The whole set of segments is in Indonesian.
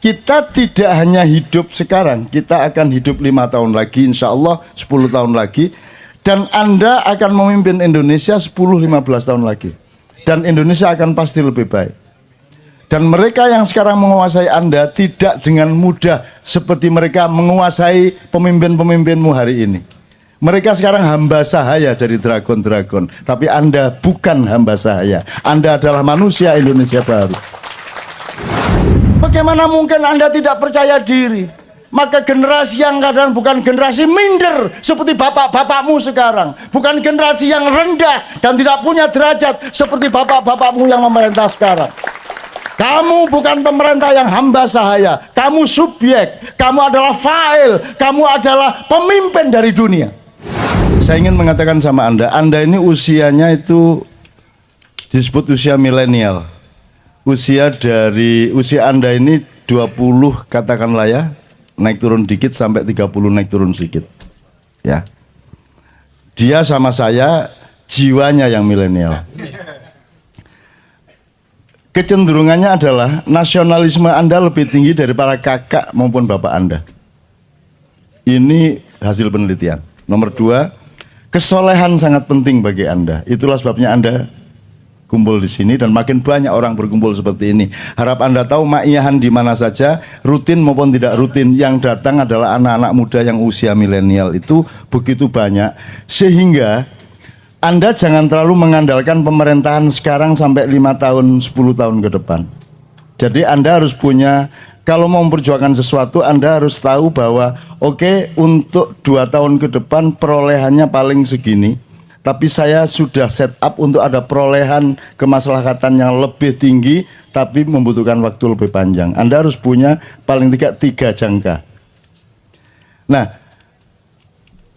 kita tidak hanya hidup sekarang, kita akan hidup 5 tahun lagi, insya Allah 10 tahun lagi, dan Anda akan memimpin Indonesia 10-15 tahun lagi, dan Indonesia akan pasti lebih baik. Dan mereka yang sekarang menguasai Anda tidak dengan mudah seperti mereka menguasai pemimpin-pemimpinmu hari ini. Mereka sekarang hamba sahaya dari dragon-dragon, tapi Anda bukan hamba sahaya. Anda adalah manusia Indonesia baru. Bagaimana mungkin Anda tidak percaya diri? Maka generasi yang kadang bukan generasi minder seperti bapak-bapakmu sekarang, bukan generasi yang rendah dan tidak punya derajat seperti bapak-bapakmu yang memerintah sekarang. Kamu bukan pemerintah yang hamba sahaya, kamu subjek, kamu adalah fa'il, kamu adalah pemimpin dari dunia. Saya ingin mengatakan sama Anda ini usianya itu disebut usia milenial. Usia Anda ini 20 katakanlah ya, naik turun dikit sampai 30 naik turun sedikit. Ya. Dia sama saya jiwanya yang milenial. Kecenderungannya adalah nasionalisme Anda lebih tinggi dari para kakak maupun bapak Anda. Ini hasil penelitian. Nomor 2, kesolehan sangat penting bagi Anda. Itulah sebabnya Anda kumpul di sini dan makin banyak orang berkumpul seperti ini. Harap Anda tahu ma'iyahan di mana saja, rutin maupun tidak rutin, yang datang adalah anak-anak muda yang usia milenial itu begitu banyak, sehingga Anda jangan terlalu mengandalkan pemerintahan sekarang sampai 5 tahun, 10 tahun ke depan. Jadi Anda harus punya, kalau mau memperjuangkan sesuatu, Anda harus tahu bahwa oke, untuk 2 tahun ke depan perolehannya paling segini, tapi saya sudah set up untuk ada perolehan kemaslahatan yang lebih tinggi, tapi membutuhkan waktu lebih panjang. Anda harus punya paling tidak 3 jangka. Nah,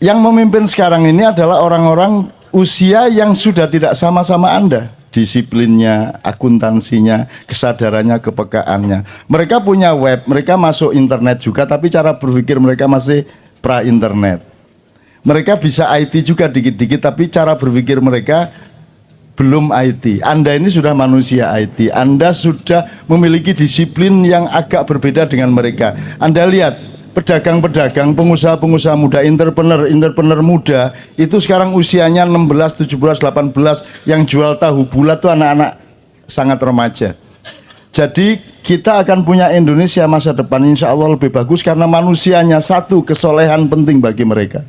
yang memimpin sekarang ini adalah orang-orang usia yang sudah tidak sama-sama Anda. Disiplinnya, akuntansinya, kesadarannya, kepekaannya. Mereka punya web, mereka masuk internet juga, tapi cara berpikir mereka masih pra-internet. Mereka bisa IT juga dikit-dikit, tapi cara berpikir mereka belum IT. Anda ini sudah manusia IT. Anda sudah memiliki disiplin yang agak berbeda dengan mereka. Anda lihat, pedagang-pedagang, pengusaha-pengusaha muda, entrepreneur muda, itu sekarang usianya 16, 17, 18, yang jual tahu bulat itu anak-anak sangat remaja. Jadi kita akan punya Indonesia masa depan insya Allah lebih bagus karena manusianya. Satu, kesolehan penting bagi mereka.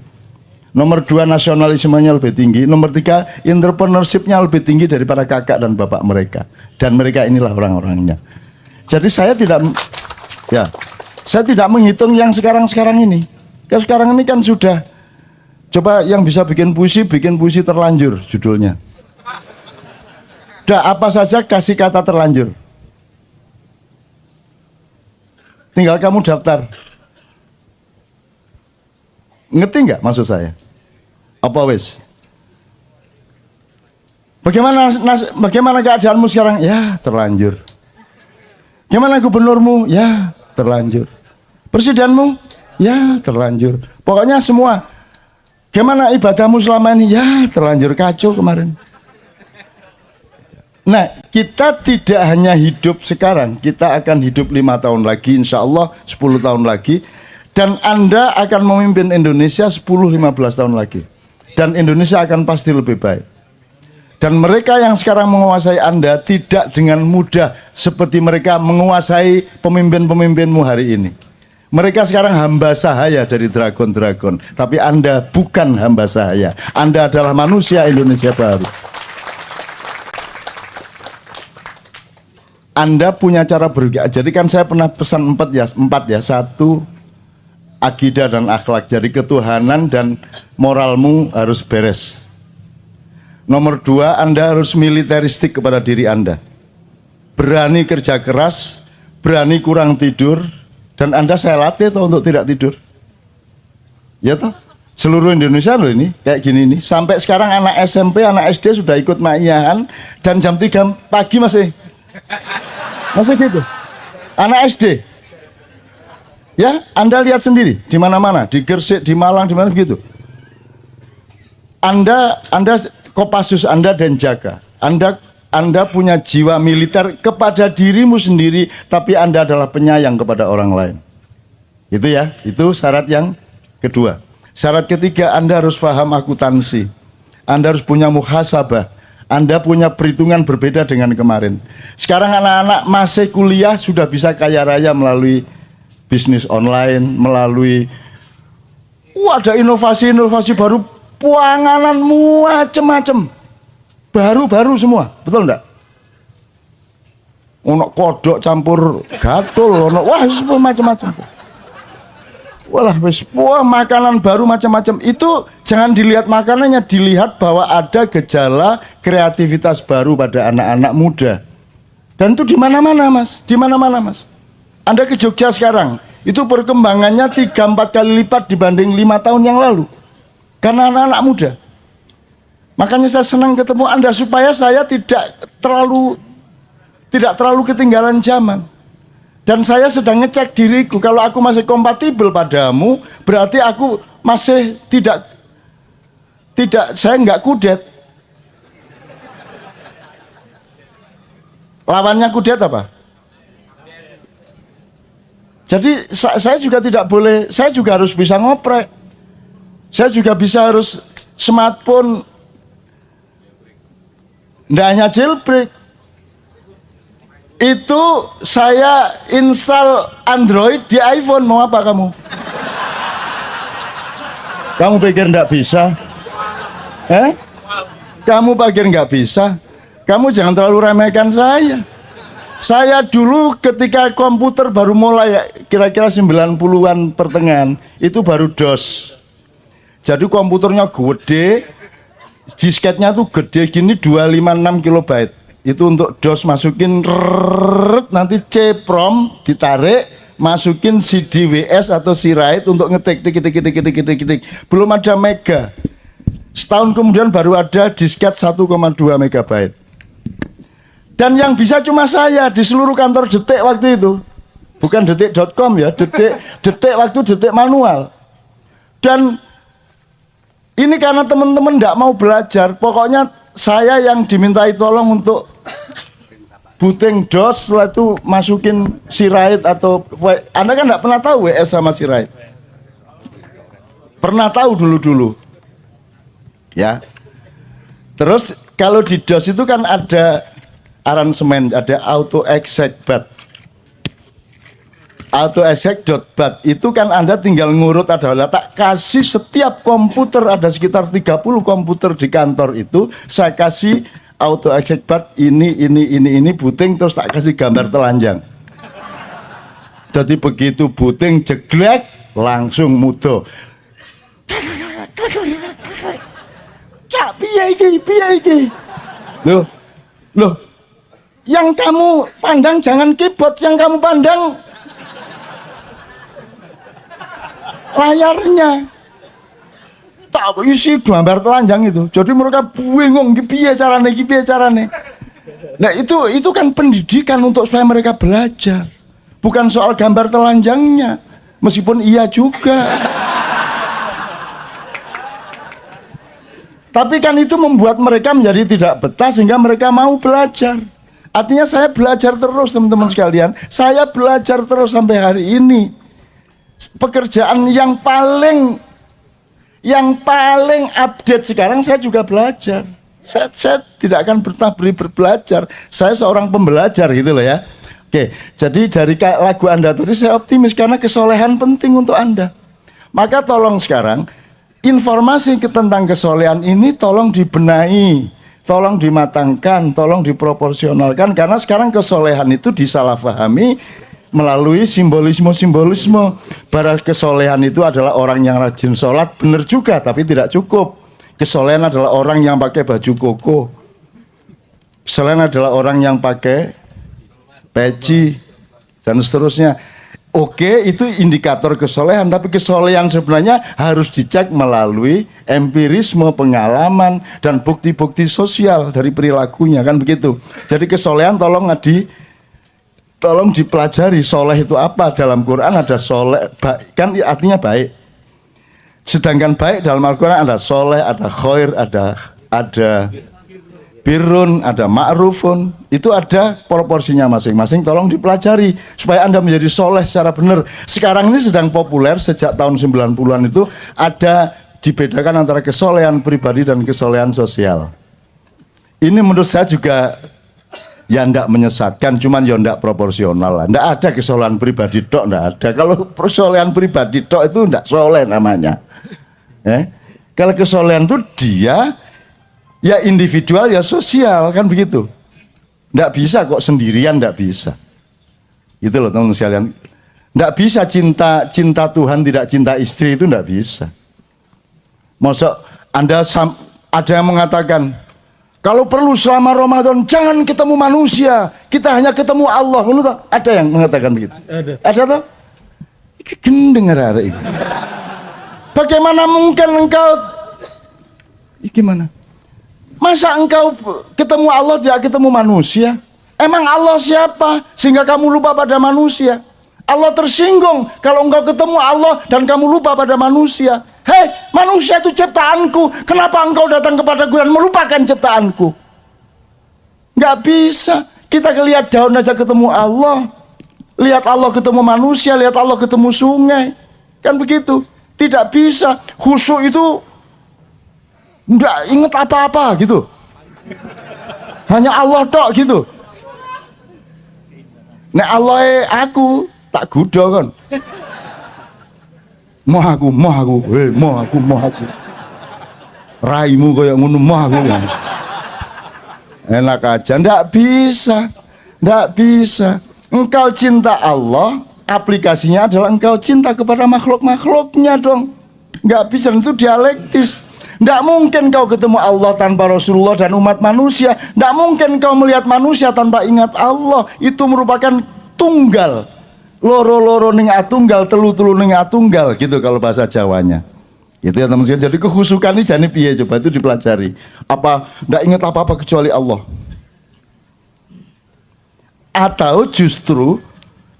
Nomor 2, nasionalismenya lebih tinggi. Nomor 3, entrepreneurship-nya lebih tinggi daripada kakak dan bapak mereka. Dan mereka inilah orang-orangnya. Jadi saya tidak menghitung yang sekarang-sekarang ini. Kalau sekarang ini kan sudah, coba yang bisa bikin puisi terlanjur judulnya. Udah apa saja kasih kata terlanjur. Tinggal kamu daftar. Ngerti nggak maksud saya? Apa wes? Bagaimana keadaanmu sekarang? Ya, terlanjur. Gimana gubernurmu? Ya, terlanjur. Presidenmu? Ya, terlanjur. Pokoknya semua. Gimana ibadahmu selama ini? Ya, terlanjur, kacau kemarin. Nah, kita tidak hanya hidup sekarang, kita akan hidup 5 tahun lagi, insya Allah 10 tahun lagi. Dan Anda akan memimpin Indonesia 10-15 tahun lagi. Dan Indonesia akan pasti lebih baik. Dan mereka yang sekarang menguasai Anda tidak dengan mudah seperti mereka menguasai pemimpin-pemimpinmu hari ini. Mereka sekarang hamba sahaya dari dragon-dragon, tapi Anda bukan hamba sahaya. Anda adalah manusia Indonesia baru. Anda punya cara berpikir. Jadi kan saya pernah pesan 4 ya. 1, akidah dan akhlak. Jadi ketuhanan dan moralmu harus beres. Nomor 2, Anda harus militeristik kepada diri Anda. Berani kerja keras, berani kurang tidur, dan Anda saya latih toh untuk tidak tidur. Ya toh? Seluruh Indonesia loh ini, kayak gini nih. Sampai sekarang anak SMP, anak SD sudah ikut ma'iyahan, dan jam 3 pagi masih gitu. Anak SD. Ya, Anda lihat sendiri di mana-mana, di Gresik, di Malang, di mana begitu. Anda Kopassus Anda dan jaga. Anda Anda punya jiwa militer kepada dirimu sendiri, tapi Anda adalah penyayang kepada orang lain. Itu ya, itu syarat yang kedua. Syarat ketiga, Anda harus paham akuntansi. Anda harus punya muhasabah. Anda punya perhitungan berbeda dengan kemarin. Sekarang anak-anak masih kuliah sudah bisa kaya raya melalui bisnis online, melalui ada inovasi-inovasi baru, panganan macam-macam. Baru-baru semua, betul enggak? Ono kodok campur gatul, ono wah semua macam-macam. Walah, wah makanan baru macam-macam. Itu jangan dilihat makanannya, dilihat bahwa ada gejala kreativitas baru pada anak-anak muda. Dan itu di mana-mana, Mas. Di mana-mana, Mas. Anda ke Jogja sekarang, itu perkembangannya 3-4 kali lipat dibanding 5 tahun yang lalu. Karena anak-anak muda. Makanya saya senang ketemu Anda supaya saya tidak terlalu ketinggalan zaman. Dan saya sedang ngecek diriku, kalau aku masih kompatibel padamu, berarti aku masih tidak saya nggak kudet. Lawannya kudet apa? Jadi saya juga tidak boleh, saya juga harus bisa ngoprek. Saya juga bisa harus smartphone. Nggak hanya jailbreak. Itu saya install Android di iPhone. Mau apa kamu? Kamu pikir nggak bisa? Kamu pikir nggak bisa? Kamu jangan terlalu remehkan saya. Saya dulu ketika komputer baru mulai, kira-kira 90-an pertengahan, itu baru DOS. Jadi komputernya gede, disketnya tuh gede gini 256 kilobyte. Itu untuk DOS masukin nanti C-prom ditarik, masukin CD-WS atau C-write untuk ngetik tik. Belum ada mega. Setahun kemudian baru ada disket 1,2 megabyte. Dan yang bisa cuma saya di seluruh kantor Detik waktu itu. Bukan detik.com ya, detik waktu detik manual. Dan ini karena teman-teman tidak mau belajar, pokoknya saya yang dimintai tolong untuk booting DOS, setelah itu masukin C-write atau Anda kan tidak pernah tahu WS sama C-write. Pernah tahu dulu-dulu. Ya. Terus kalau di DOS itu kan ada aransemen, ada auto-exec.bat. Auto-exec.bat itu kan Anda tinggal ngurut, ada tak kasih setiap komputer, ada sekitar 30 komputer di kantor itu, saya kasih auto-exec.bat ini booting, terus tak kasih gambar telanjang. Jadi begitu booting jeglek langsung mudo. Cak piye iki? Loh. Yang kamu pandang jangan keyboard, yang kamu pandang layarnya. Tak isi gambar telanjang itu. Jadi mereka bingung piye carane. Nah, itu kan pendidikan untuk supaya mereka belajar. Bukan soal gambar telanjangnya. Meskipun iya juga. Tapi kan itu membuat mereka menjadi tidak betah sehingga mereka mau belajar. Artinya saya belajar terus, teman-teman sekalian. Saya belajar terus sampai hari ini. Pekerjaan yang paling update sekarang saya juga belajar. Saya tidak akan pernah berbelajar. Saya seorang pembelajar gitu loh ya. Oke, jadi dari lagu Anda tadi saya optimis karena kesolehan penting untuk Anda. Maka tolong sekarang informasi tentang kesolehan ini tolong dibenahi, tolong dimatangkan, tolong diproporsionalkan, karena sekarang kesolehan itu disalahpahami melalui simbolisme. Bahwa kesolehan itu adalah orang yang rajin sholat, benar juga, tapi tidak cukup. Kesolehan adalah orang yang pakai baju koko. Kesolehan adalah orang yang pakai peci dan seterusnya. Oke, itu indikator kesolehan, tapi kesolehan sebenarnya harus dicek melalui empirisme, pengalaman, dan bukti-bukti sosial dari perilakunya, kan begitu. Jadi kesolehan tolong dipelajari. Soleh itu apa? Dalam Quran ada soleh, kan artinya baik. Sedangkan baik dalam Al-Quran ada soleh, ada khair, ada birrun, ada ma'rufun, itu ada proporsinya masing-masing, tolong dipelajari supaya Anda menjadi soleh secara benar. Sekarang ini sedang populer sejak tahun 90-an itu ada dibedakan antara kesolehan pribadi dan kesolehan sosial. Ini menurut saya juga ya ndak menyesatkan, cuman ya ndak proporsional lah. Ndak ada kesolehan pribadi tok, ndak ada. Kalau kesolehan pribadi tok itu ndak soleh namanya. Kalau kesolehan itu dia ya individual ya sosial, kan begitu. Nggak bisa kok sendirian, nggak bisa. Gitu loh teman-teman sekalian. Nggak bisa cinta Tuhan tidak cinta istri, itu nggak bisa. Maksud Anda ada yang mengatakan kalau perlu selama Ramadan jangan ketemu manusia, kita hanya ketemu Allah. Ada yang mengatakan begitu? Ada toh? Gendeng arek iki. Bagaimana mungkin engkau gimana? Masa engkau ketemu Allah tidak ketemu manusia? Emang Allah siapa sehingga kamu lupa pada manusia? Allah tersinggung kalau engkau ketemu Allah dan kamu lupa pada manusia. Hei, manusia itu ciptaanku, kenapa engkau datang kepadaku dan melupakan ciptaanku? Nggak bisa. Kita lihat daun aja ketemu Allah, lihat Allah ketemu manusia, lihat Allah ketemu sungai, kan begitu. Tidak bisa. Khusyuk itu nggak inget apa-apa gitu, hanya Allah tok gitu. Nek Allah aku tak gudo kan, mau aku, raimu kayak ngono mau aku kan. Enak aja, ndak bisa. Engkau cinta Allah, aplikasinya adalah engkau cinta kepada makhluk-makhluknya dong. Nggak bisa, itu dialektis. Tidak mungkin kau ketemu Allah tanpa Rasulullah dan umat manusia. Tidak mungkin kau melihat manusia tanpa ingat Allah. Itu merupakan tunggal. Loro-loro ning atunggal, telu-telu ning atunggal, gitu kalau bahasa Jawanya. Itu ya teman-teman. Jadi kehusukan ini jane piye, coba itu dipelajari. Apa tidak ingat apa-apa kecuali Allah? Atau justru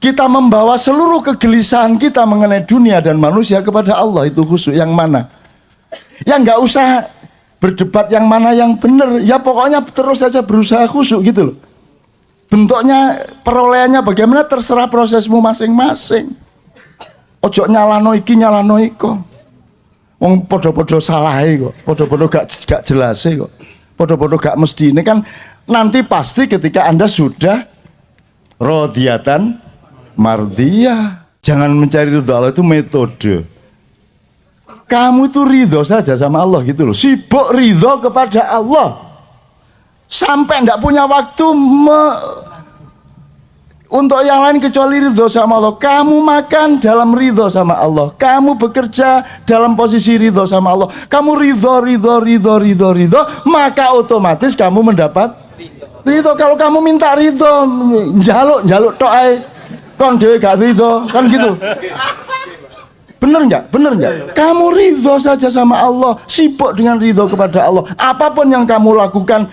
kita membawa seluruh kegelisahan kita mengenai dunia dan manusia kepada Allah, itu khusyuk yang mana? Ya nggak usah berdebat yang mana yang benar, ya pokoknya terus saja berusaha khusyuk gitu loh. Bentuknya, perolehannya bagaimana terserah prosesmu masing-masing. Ojo nyalano iki nyalano iko. Wong podo-podo salah kok, podo-podo gak jelas kok, podo-podo gak mesti. Ini kan nanti pasti ketika Anda sudah rodiyatan mardiyah. Jangan mencari ridho Allah, itu metode. Kamu itu ridho saja sama Allah gitu loh. Sibuk ridho kepada Allah sampai tidak punya waktu untuk yang lain kecuali ridho sama Allah. Kamu makan dalam ridho sama Allah, kamu bekerja dalam posisi ridho sama Allah, kamu ridho, maka otomatis kamu mendapat ridho. Kalau kamu minta ridho, jaluk tok ae, kon dhewe gak ridho, kan gitu. Bener nggak? Kamu ridho saja sama Allah, sibuk dengan ridho kepada Allah. Apapun yang kamu lakukan,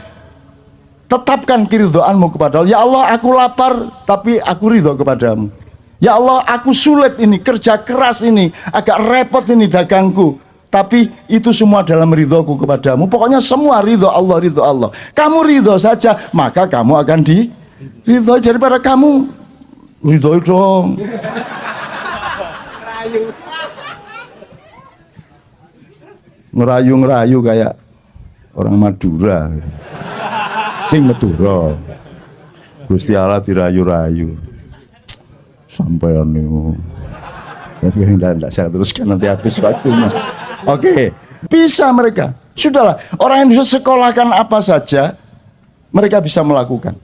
tetapkan keridhoanmu kepada Allah. Ya Allah, aku lapar, tapi aku ridho kepadamu. Ya Allah, aku sulit ini, kerja keras ini, agak repot ini dagangku, tapi itu semua dalam ridhoku kepadamu. Pokoknya semua ridho Allah. Kamu ridho saja, maka kamu akan ridho. Daripada kamu ridho dong. Ngerayu kayak orang Madura, sing Madura, Gusti Allah dirayu-rayu sampai niku. Tidak saya teruskan, nanti habis waktunya. Oke, bisa mereka. Sudahlah, orang Indonesia sekolahkan apa saja mereka bisa melakukan.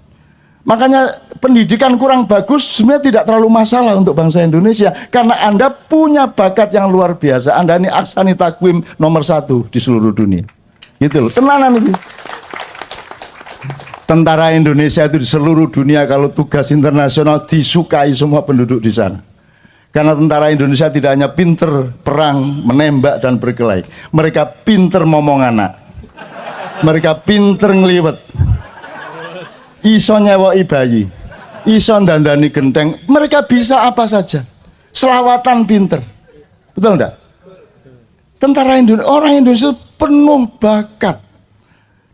Makanya pendidikan kurang bagus sebenarnya tidak terlalu masalah untuk bangsa Indonesia, karena Anda punya bakat yang luar biasa. Anda ini aksani takwim nomor 1 di seluruh dunia. Gitu loh, tenanan ini. Tentara Indonesia itu di seluruh dunia kalau tugas internasional disukai semua penduduk di sana. Karena tentara Indonesia tidak hanya pinter perang, menembak dan berkelahi, mereka pinter ngomong anak, mereka pinter ngeliwet, iso nyewoki bayi, iso dandani genteng, mereka bisa apa saja. Selawatan pinter, betul enggak? Tentara Indonesia, orang Indonesia penuh bakat.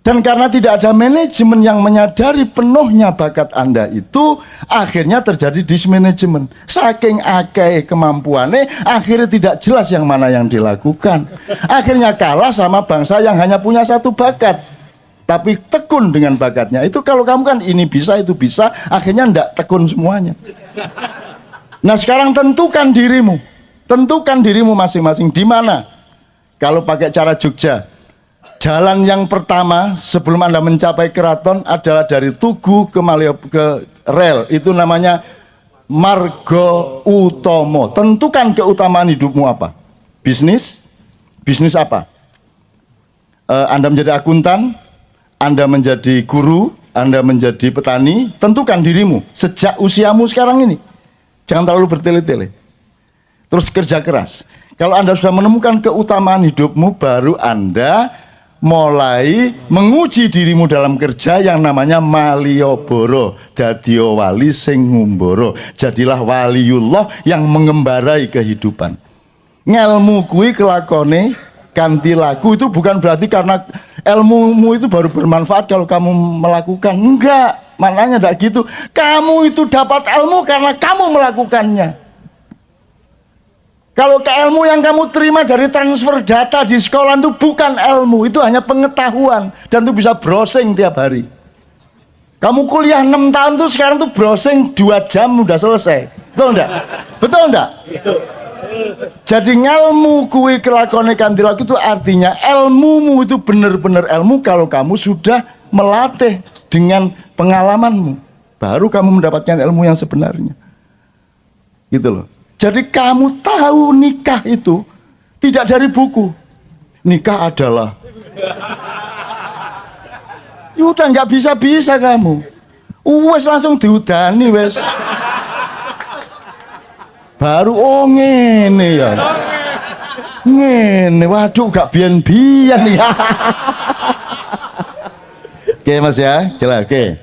Dan karena tidak ada manajemen yang menyadari penuhnya bakat Anda itu, akhirnya terjadi dismanajemen. Saking akeh kemampuannya, akhirnya tidak jelas yang mana yang dilakukan. Akhirnya kalah sama bangsa yang hanya punya satu bakat, tapi tekun dengan bakatnya. Itu kalau kamu kan ini bisa, itu bisa, akhirnya ndak tekun semuanya. Nah sekarang tentukan dirimu masing-masing di mana. Kalau pakai cara Jogja, jalan yang pertama sebelum Anda mencapai keraton adalah dari Tugu ke rel. Itu namanya margo utomo. Tentukan keutamaan hidupmu apa. Bisnis apa? Anda menjadi akuntan, Anda menjadi guru, Anda menjadi petani. Tentukan dirimu sejak usiamu sekarang ini. Jangan terlalu bertele-tele. Terus kerja keras. Kalau Anda sudah menemukan keutamaan hidupmu, baru Anda mulai menguji dirimu dalam kerja yang namanya malioboro, dadio wali sing ngumboro. Jadilah waliullah yang mengembarai kehidupan. Ngelmu kui kelakone ganti laku, itu bukan berarti karena ilmumu itu baru bermanfaat kalau kamu melakukan. Enggak, maknanya enggak gitu. Kamu itu dapat ilmu karena kamu melakukannya. Kalau ilmu yang kamu terima dari transfer data di sekolah itu bukan ilmu, itu hanya pengetahuan, dan itu bisa browsing tiap hari. Kamu kuliah 6 tahun tuh sekarang tuh browsing 2 jam udah selesai. Betul enggak? Betul enggak? Jadi ngelmu kui kelakone kanthi laku itu artinya ilmumu itu benar-benar ilmu kalau kamu sudah melatih dengan pengalamanmu. Baru kamu mendapatkan ilmu yang sebenarnya. Gitu loh. Jadi kamu tahu nikah itu tidak dari buku. Nikah adalah. Ya udah nggak bisa-bisa kamu. Wes langsung diudani wes. Baru oh ngene ya. Ngene, waduh gak bian-bian ya. Oke Mas ya, jelas oke.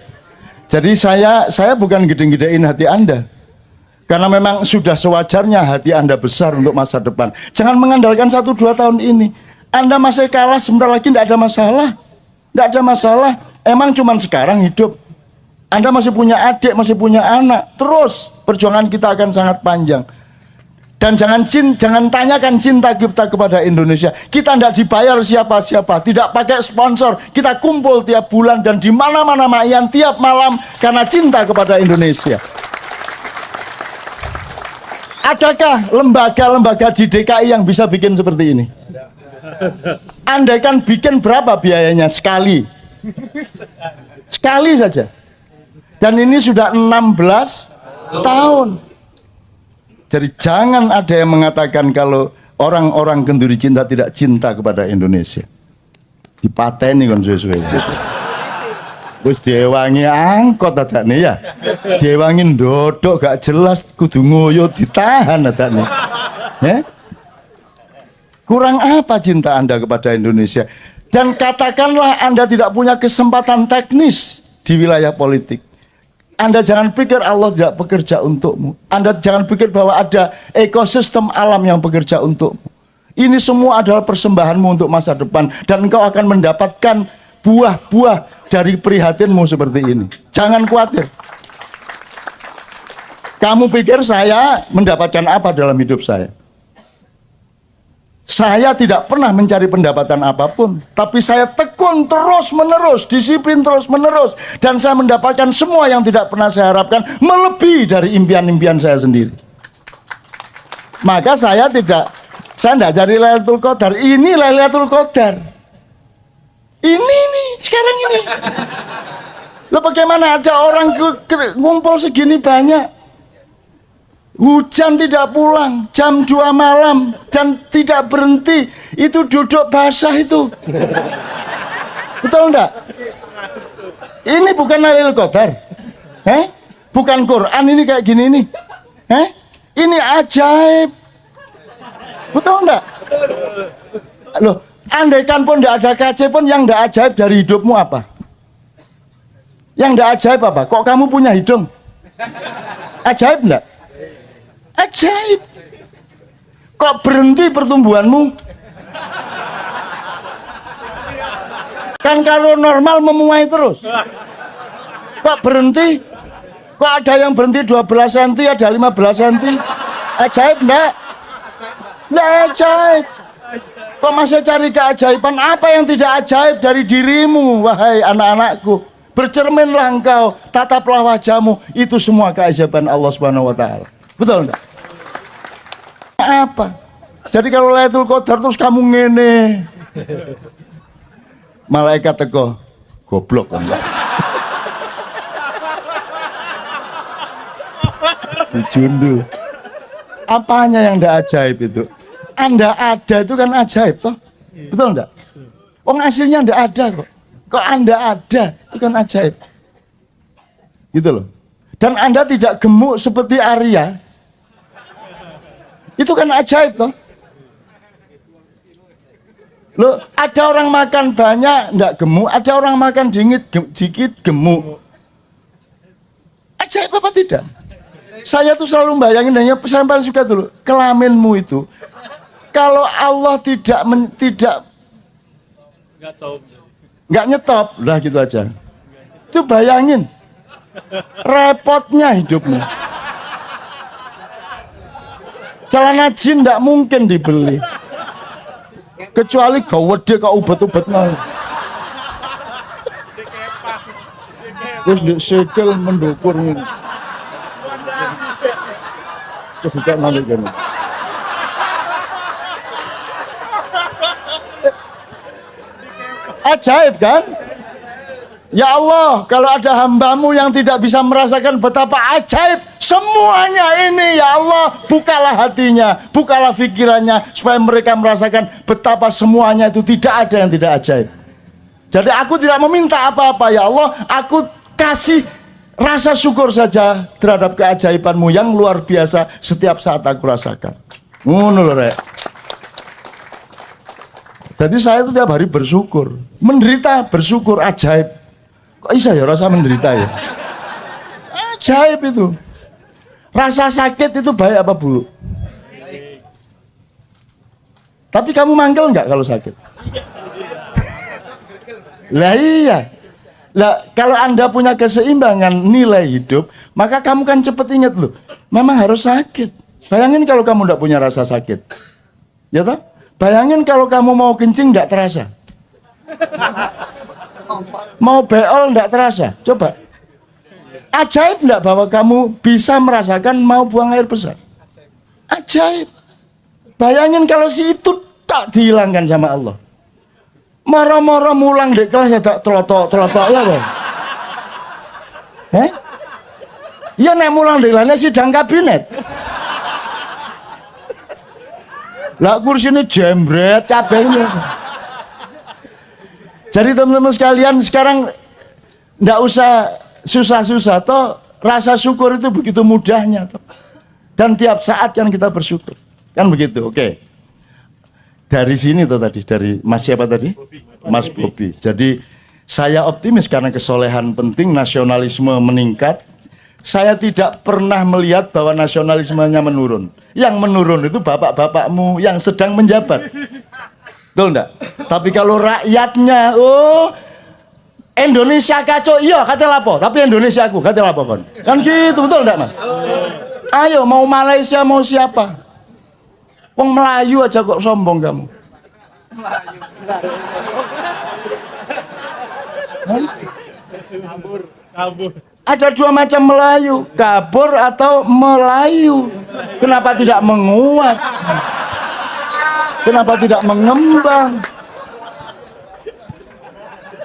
Jadi saya bukan gede-gedein hati Anda. Karena memang sudah sewajarnya hati Anda besar untuk masa depan. Jangan mengandalkan 1-2 tahun ini. Anda masih kalah, sebentar lagi tidak ada masalah. Tidak ada masalah. Emang cuman sekarang hidup. Anda masih punya adik, masih punya anak. Terus perjuangan kita akan sangat panjang. Dan jangan tanyakan cinta kita kepada Indonesia. Kita tidak dibayar siapa-siapa, tidak pakai sponsor. Kita kumpul tiap bulan dan di mana-mana mayan tiap malam karena cinta kepada Indonesia. Adakah lembaga-lembaga di DKI yang bisa bikin seperti ini? Andaikan bikin berapa biayanya sekali? Sekali saja. Dan ini sudah 16 tahun. Jadi jangan ada yang mengatakan kalau orang-orang Kenduri Cinta tidak cinta kepada Indonesia. Dipateni kan sesuai. Wis diewangi angkot adane ya. Diewangi ndodok gak jelas kudu ngoyo ditahan adane. Kurang apa cinta Anda kepada Indonesia? Dan katakanlah Anda tidak punya kesempatan teknis di wilayah politik. Anda jangan pikir Allah tidak bekerja untukmu. Anda jangan pikir bahwa ada ekosistem alam yang bekerja untukmu. Ini semua adalah persembahanmu untuk masa depan. Dan engkau akan mendapatkan buah-buah dari prihatinmu seperti ini. Jangan khawatir. Kamu pikir saya mendapatkan apa dalam hidup saya? Saya tidak pernah mencari pendapatan apapun, tapi saya tekun terus-menerus, disiplin terus-menerus, dan saya mendapatkan semua yang tidak pernah saya harapkan, melebihi dari impian-impian saya sendiri. Maka saya tidak cari Lailatul Qadar. Ini Lailatul Qadar. Ini sekarang ini. Loh bagaimana ada orang ngumpul segini banyak? Hujan tidak pulang, jam 2 malam dan tidak berhenti. Itu duduk basah itu. Betul enggak? Ini bukan Lailatul Qadar. Bukan Quran ini kayak gini nih. Ini ajaib. Betul enggak? Loh, andaikan pun enggak ada KC pun yang enggak ajaib dari hidupmu apa? Yang enggak ajaib apa? Kok kamu punya hidung? Ajaib enggak? Ajaib. Kok berhenti pertumbuhanmu? Kan kalau normal memuai terus. Kok berhenti? Kok ada yang berhenti 12 cm, ada 15 cm? Ajaib enggak? Enggak ajaib. Kok masih cari keajaiban? Apa yang tidak ajaib dari dirimu, wahai anak-anakku? Bercerminlah engkau, tataplah wajahmu. Itu semua keajaiban Allah Subhanahu wa taala. Betul enggak? Apa? Jadi kalau Lailatul Qadar terus kamu ngene. Malaikat teko, goblok kan. Dijundu. Apanya yang enggak ajaib itu? Anda ada itu kan ajaib toh? Betul enggak? Wong hasilnya enggak ada kok. Kok Anda ada itu kan ajaib. Gitu loh. Dan Anda tidak gemuk seperti Arya. Itu kan ajaib toh? Loh, ada orang makan banyak enggak gemuk, ada orang makan dikit gemuk. Ajaib apa tidak? Saya tuh selalu bayangin, hanya saya paling suka dulu kelaminmu itu. Kalau Allah tidak nggak nyetop, lah gitu aja. Itu bayangin repotnya hidupmu. Celana jin nggak mungkin dibeli, kecuali gawede kau ubat-ubat mau. Terus disekel mendukung ini. Terus tidak nanti gini. Ajaib kan? Ya Allah, kalau ada hambamu yang tidak bisa merasakan betapa ajaib semuanya ini, ya Allah, bukalah hatinya, bukalah pikirannya, supaya mereka merasakan betapa semuanya itu tidak ada yang tidak ajaib. Jadi aku tidak meminta apa-apa, ya Allah, aku kasih rasa syukur saja terhadap keajaibanmu yang luar biasa setiap saat aku rasakan. Ngono lho, Rek. Jadi saya itu tiap hari bersyukur, menderita bersyukur, ajaib. Kok bisa ya rasa menderita ya? Ajaib itu. Rasa sakit itu baik apa buruk? Tapi kamu manggil nggak kalau sakit? Lah iya. Lah kalau Anda punya keseimbangan nilai hidup, maka kamu kan cepet inget loh, memang harus sakit. Bayangin kalau kamu nggak punya rasa sakit, ya toh? Bayangin kalau kamu mau kencing nggak terasa, mau beol nggak terasa. Coba, ajaib nggak bahwa kamu bisa merasakan mau buang air besar? Ajaib. Bayangin kalau si itu tak dihilangkan sama Allah. Moro-moro mulang di kelas ya tak telotok ya bang. Iya nek mulang di kelasnya sidang kabinet. Lah kursi ini jembret cabenya. Jadi teman-teman sekalian sekarang ndak usah susah-susah toh, rasa syukur itu begitu mudahnya toh. Dan tiap saat kan kita bersyukur. Kan begitu. Oke. Dari sini tuh tadi, dari Mas siapa tadi? Mas Bobi. Jadi saya optimis karena kesolehan penting, nasionalisme meningkat. Saya tidak pernah melihat bahwa nasionalismenya menurun. Yang menurun itu bapak-bapakmu yang sedang menjabat. Betul enggak? Tapi kalau rakyatnya, oh Indonesia kacau, iya kata lapo, tapi Indonesia aku kata lapo kon. Kan gitu, betul enggak Mas? Ayo mau Malaysia mau siapa? Wong Melayu aja kok sombong kamu. Kabur. Ada dua macam Melayu, kabur atau Melayu. Kenapa tidak menguat? Kenapa tidak mengembang?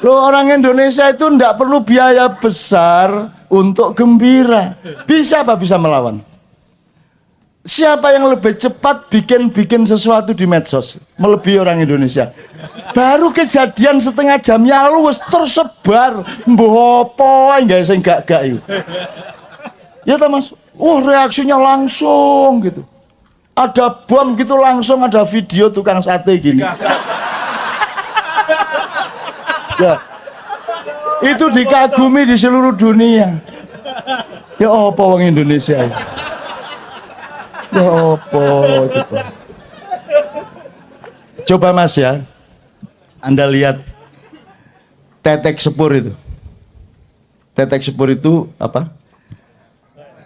Loh, orang Indonesia itu tidak perlu biaya besar untuk gembira. Bisa apa bisa melawan? Siapa yang lebih cepat bikin sesuatu di medsos melebihi orang Indonesia? Baru kejadian setengah jam yang lalu tersebar mbuh apa enggak sing gak itu. Ya ta Mas? Reaksinya langsung gitu. Ada bom gitu langsung ada video tukang sate gini. Ya. Itu dikagumi di seluruh dunia. Ya apa wong Indonesia ya? Ya apa coba. Coba Mas ya, Anda lihat tetek sepur itu. Tetek sepur itu apa?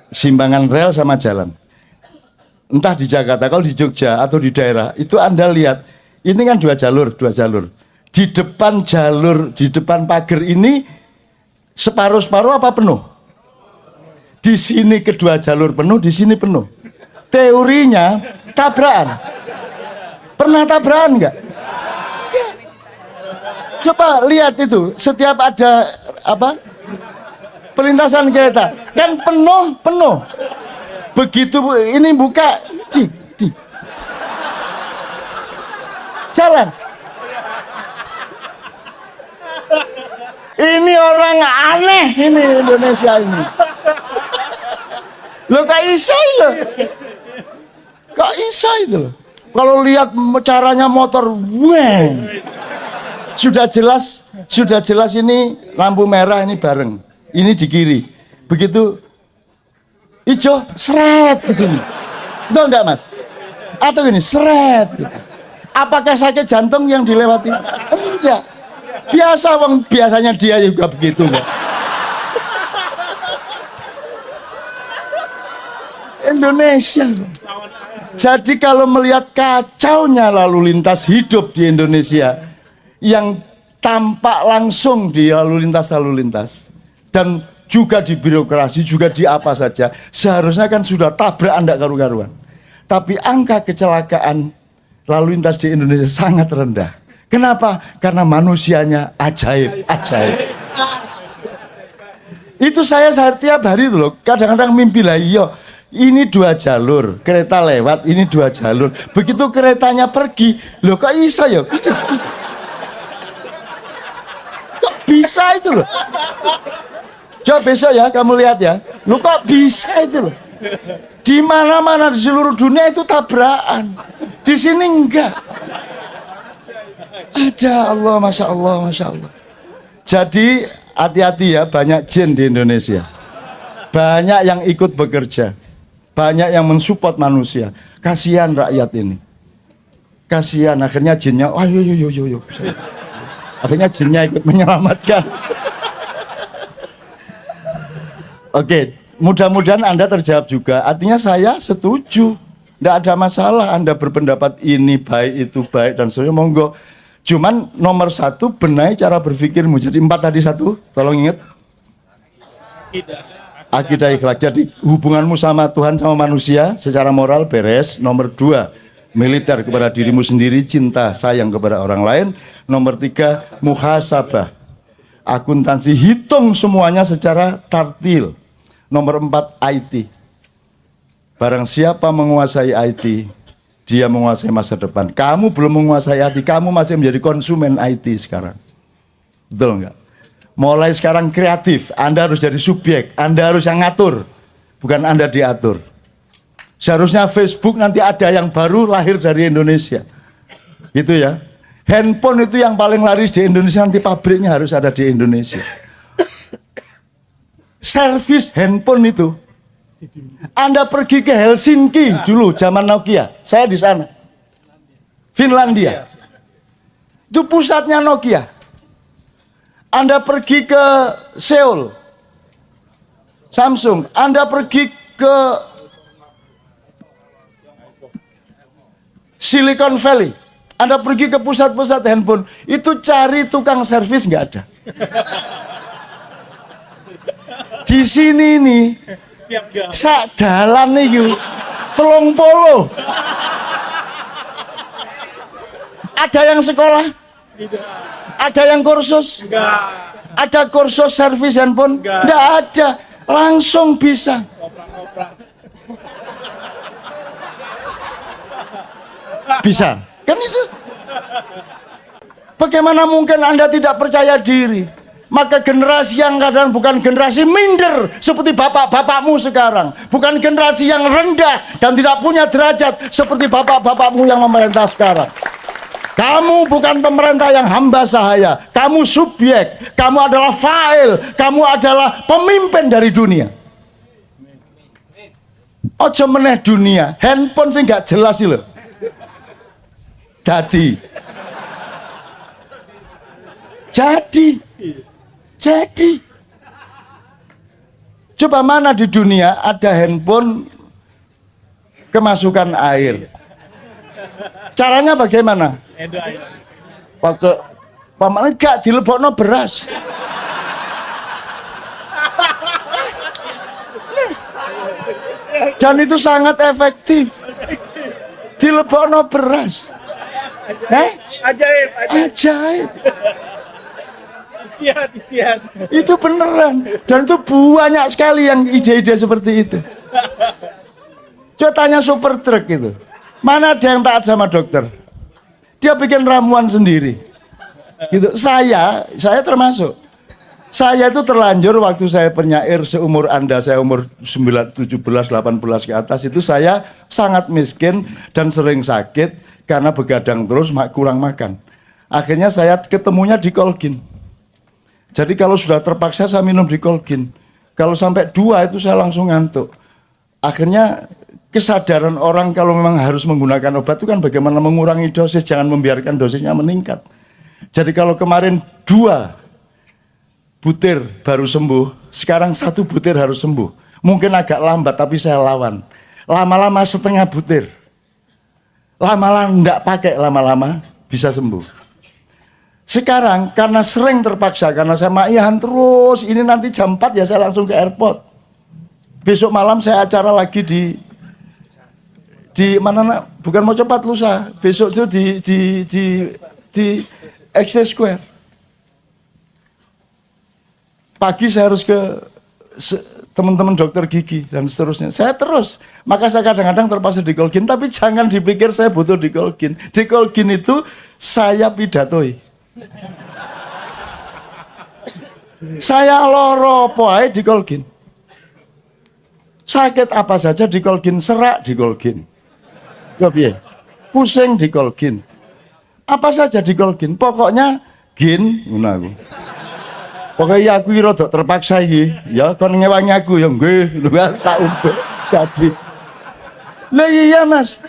Simbangan rel sama jalan. Entah di Jakarta, kalau di Jogja atau di daerah itu Anda lihat, ini kan dua jalur. Di depan jalur, di depan pagar ini separuh-separuh apa penuh? Di sini kedua jalur penuh, di sini penuh. Teorinya tabrakan. Pernah tabrakan enggak? Coba lihat itu, setiap ada apa? Perlintasan kereta kan penuh. Begitu ini buka, jalan. Ini orang aneh ini Indonesia ini. Lo kok iso lo? Kok iso itu loh? Kalau lihat caranya motor, weng. Sudah jelas ini lampu merah ini bareng. Ini di kiri. Begitu hijau, seret ke sini. Betul enggak, Mas? Atau gini, seret. Apakah sakit jantung yang dilewati? Enggak. Biasanya dia juga begitu, enggak? Indonesia. Jadi kalau melihat kacaunya lalu lintas hidup di Indonesia yang tampak langsung di lalu lintas dan juga di birokrasi, juga di apa saja, seharusnya kan sudah tabrak Anda karu-karuan. Tapi angka kecelakaan lalu lintas di Indonesia sangat rendah. Kenapa? Karena manusianya ajaib. Itu saya tiap hari itu loh, kadang-kadang mimpi lah, iya ini dua jalur, kereta lewat, ini dua jalur. Begitu keretanya pergi, loh kok bisa ya? Kok bisa itu loh? Coba besok ya kamu lihat ya, loh kok bisa itu loh? Di mana-mana di seluruh dunia itu tabrakan, di sini enggak. Ada Allah, masya Allah. Jadi hati-hati ya, banyak jin di Indonesia, banyak yang ikut bekerja, banyak yang mensupport manusia. Kasihan rakyat ini, kasihan. Akhirnya jinnya, yo. Akhirnya jinnya ikut menyelamatkan. Oke, mudah-mudahan Anda terjawab juga. Artinya saya setuju, tidak ada masalah Anda berpendapat ini baik, itu baik dan seterusnya, monggo. Cuman nomor satu, benahi cara berpikirmu. Jadi 4 tadi satu, tolong ingat. Akidah ikhlak. Jadi hubunganmu sama Tuhan sama manusia secara moral beres. Nomor 2, militer kepada dirimu sendiri, cinta sayang kepada orang lain. Nomor 3, muhasabah, akuntansi, hitung semuanya secara tartil. Nomor 4, IT. Barang siapa menguasai IT, dia menguasai masa depan. Kamu belum menguasai IT, kamu masih menjadi konsumen IT sekarang. Betul enggak? Mulai sekarang kreatif, Anda harus jadi subjek, Anda harus yang ngatur, bukan Anda diatur. Seharusnya Facebook nanti ada yang baru lahir dari Indonesia. Gitu ya. Handphone itu yang paling laris di Indonesia, nanti pabriknya harus ada di Indonesia. Servis handphone itu, Anda pergi ke Helsinki dulu zaman Nokia, saya di sana, Finlandia, itu pusatnya Nokia. Anda pergi ke Seoul, Samsung. Anda pergi ke Silicon Valley, Anda pergi ke pusat-pusat handphone, itu cari tukang servis nggak ada. Di sini nih, sak dalan nih, 30. Ada yang sekolah? Ada yang kursus? Ada kursus servis handphone? Nggak ada, langsung bisa. Bisa, kan itu. Bagaimana mungkin Anda tidak percaya diri? Maka generasi yang kadang bukan generasi minder seperti bapak-bapakmu sekarang, bukan generasi yang rendah dan tidak punya derajat seperti bapak-bapakmu yang memerintah sekarang. Kamu bukan pemerintah yang hamba sahaya, kamu subjek, kamu adalah fa'il, kamu adalah pemimpin dari dunia. Ojo meneh dunia, handphone sih nggak jelas sih loh. Jadi Jadi coba mana di dunia ada handphone kemasukan air? Caranya bagaimana? Pakai paman gak dilebokno beras. Dan itu sangat efektif. Dilebokno beras. Ajaib. Itu beneran. Dan itu banyak sekali yang ide-ide seperti itu. Coba tanya super truk itu. Mana ada yang taat sama dokter? Dia bikin ramuan sendiri. Gitu. Saya termasuk. Saya itu terlanjur waktu saya penyair seumur Anda, saya umur 9, 17, 18 ke atas itu saya sangat miskin dan sering sakit karena begadang terus kurang makan. Akhirnya saya ketemunya di Colgin. Jadi kalau sudah terpaksa saya minum di Colgin. Kalau sampai 2 itu saya langsung ngantuk. Akhirnya kesadaran orang kalau memang harus menggunakan obat itu kan bagaimana mengurangi dosis, jangan membiarkan dosisnya meningkat. Jadi kalau kemarin 2 butir baru sembuh, sekarang 1 butir harus sembuh. Mungkin agak lambat tapi saya lawan. Lama-lama setengah butir. Lama-lama enggak pakai, lama-lama bisa sembuh. Sekarang karena sering terpaksa, karena saya ma'iyahan terus, ini nanti jam 4 ya saya langsung ke airport. Besok malam saya acara lagi di mana, bukan mau cepat lusa. Besok itu di Exchange Square. Pagi saya harus ke teman-teman dokter gigi dan seterusnya. Saya terus, maka saya kadang-kadang terpaksa di Colgin, tapi jangan dipikir saya butuh di Colgin. Di Colgin itu saya pidatoi. Saya loro poai di Colgin. Sakit apa saja di Colgin, serak di Colgin. Pusing di Colgin. Apa saja di Colgin, pokoknya gin ngono aku. Pokoknya aku rada terpaksa iki, ya kon ngewangi aku ya nggih, tak ubah tadi. Lah iya Mas.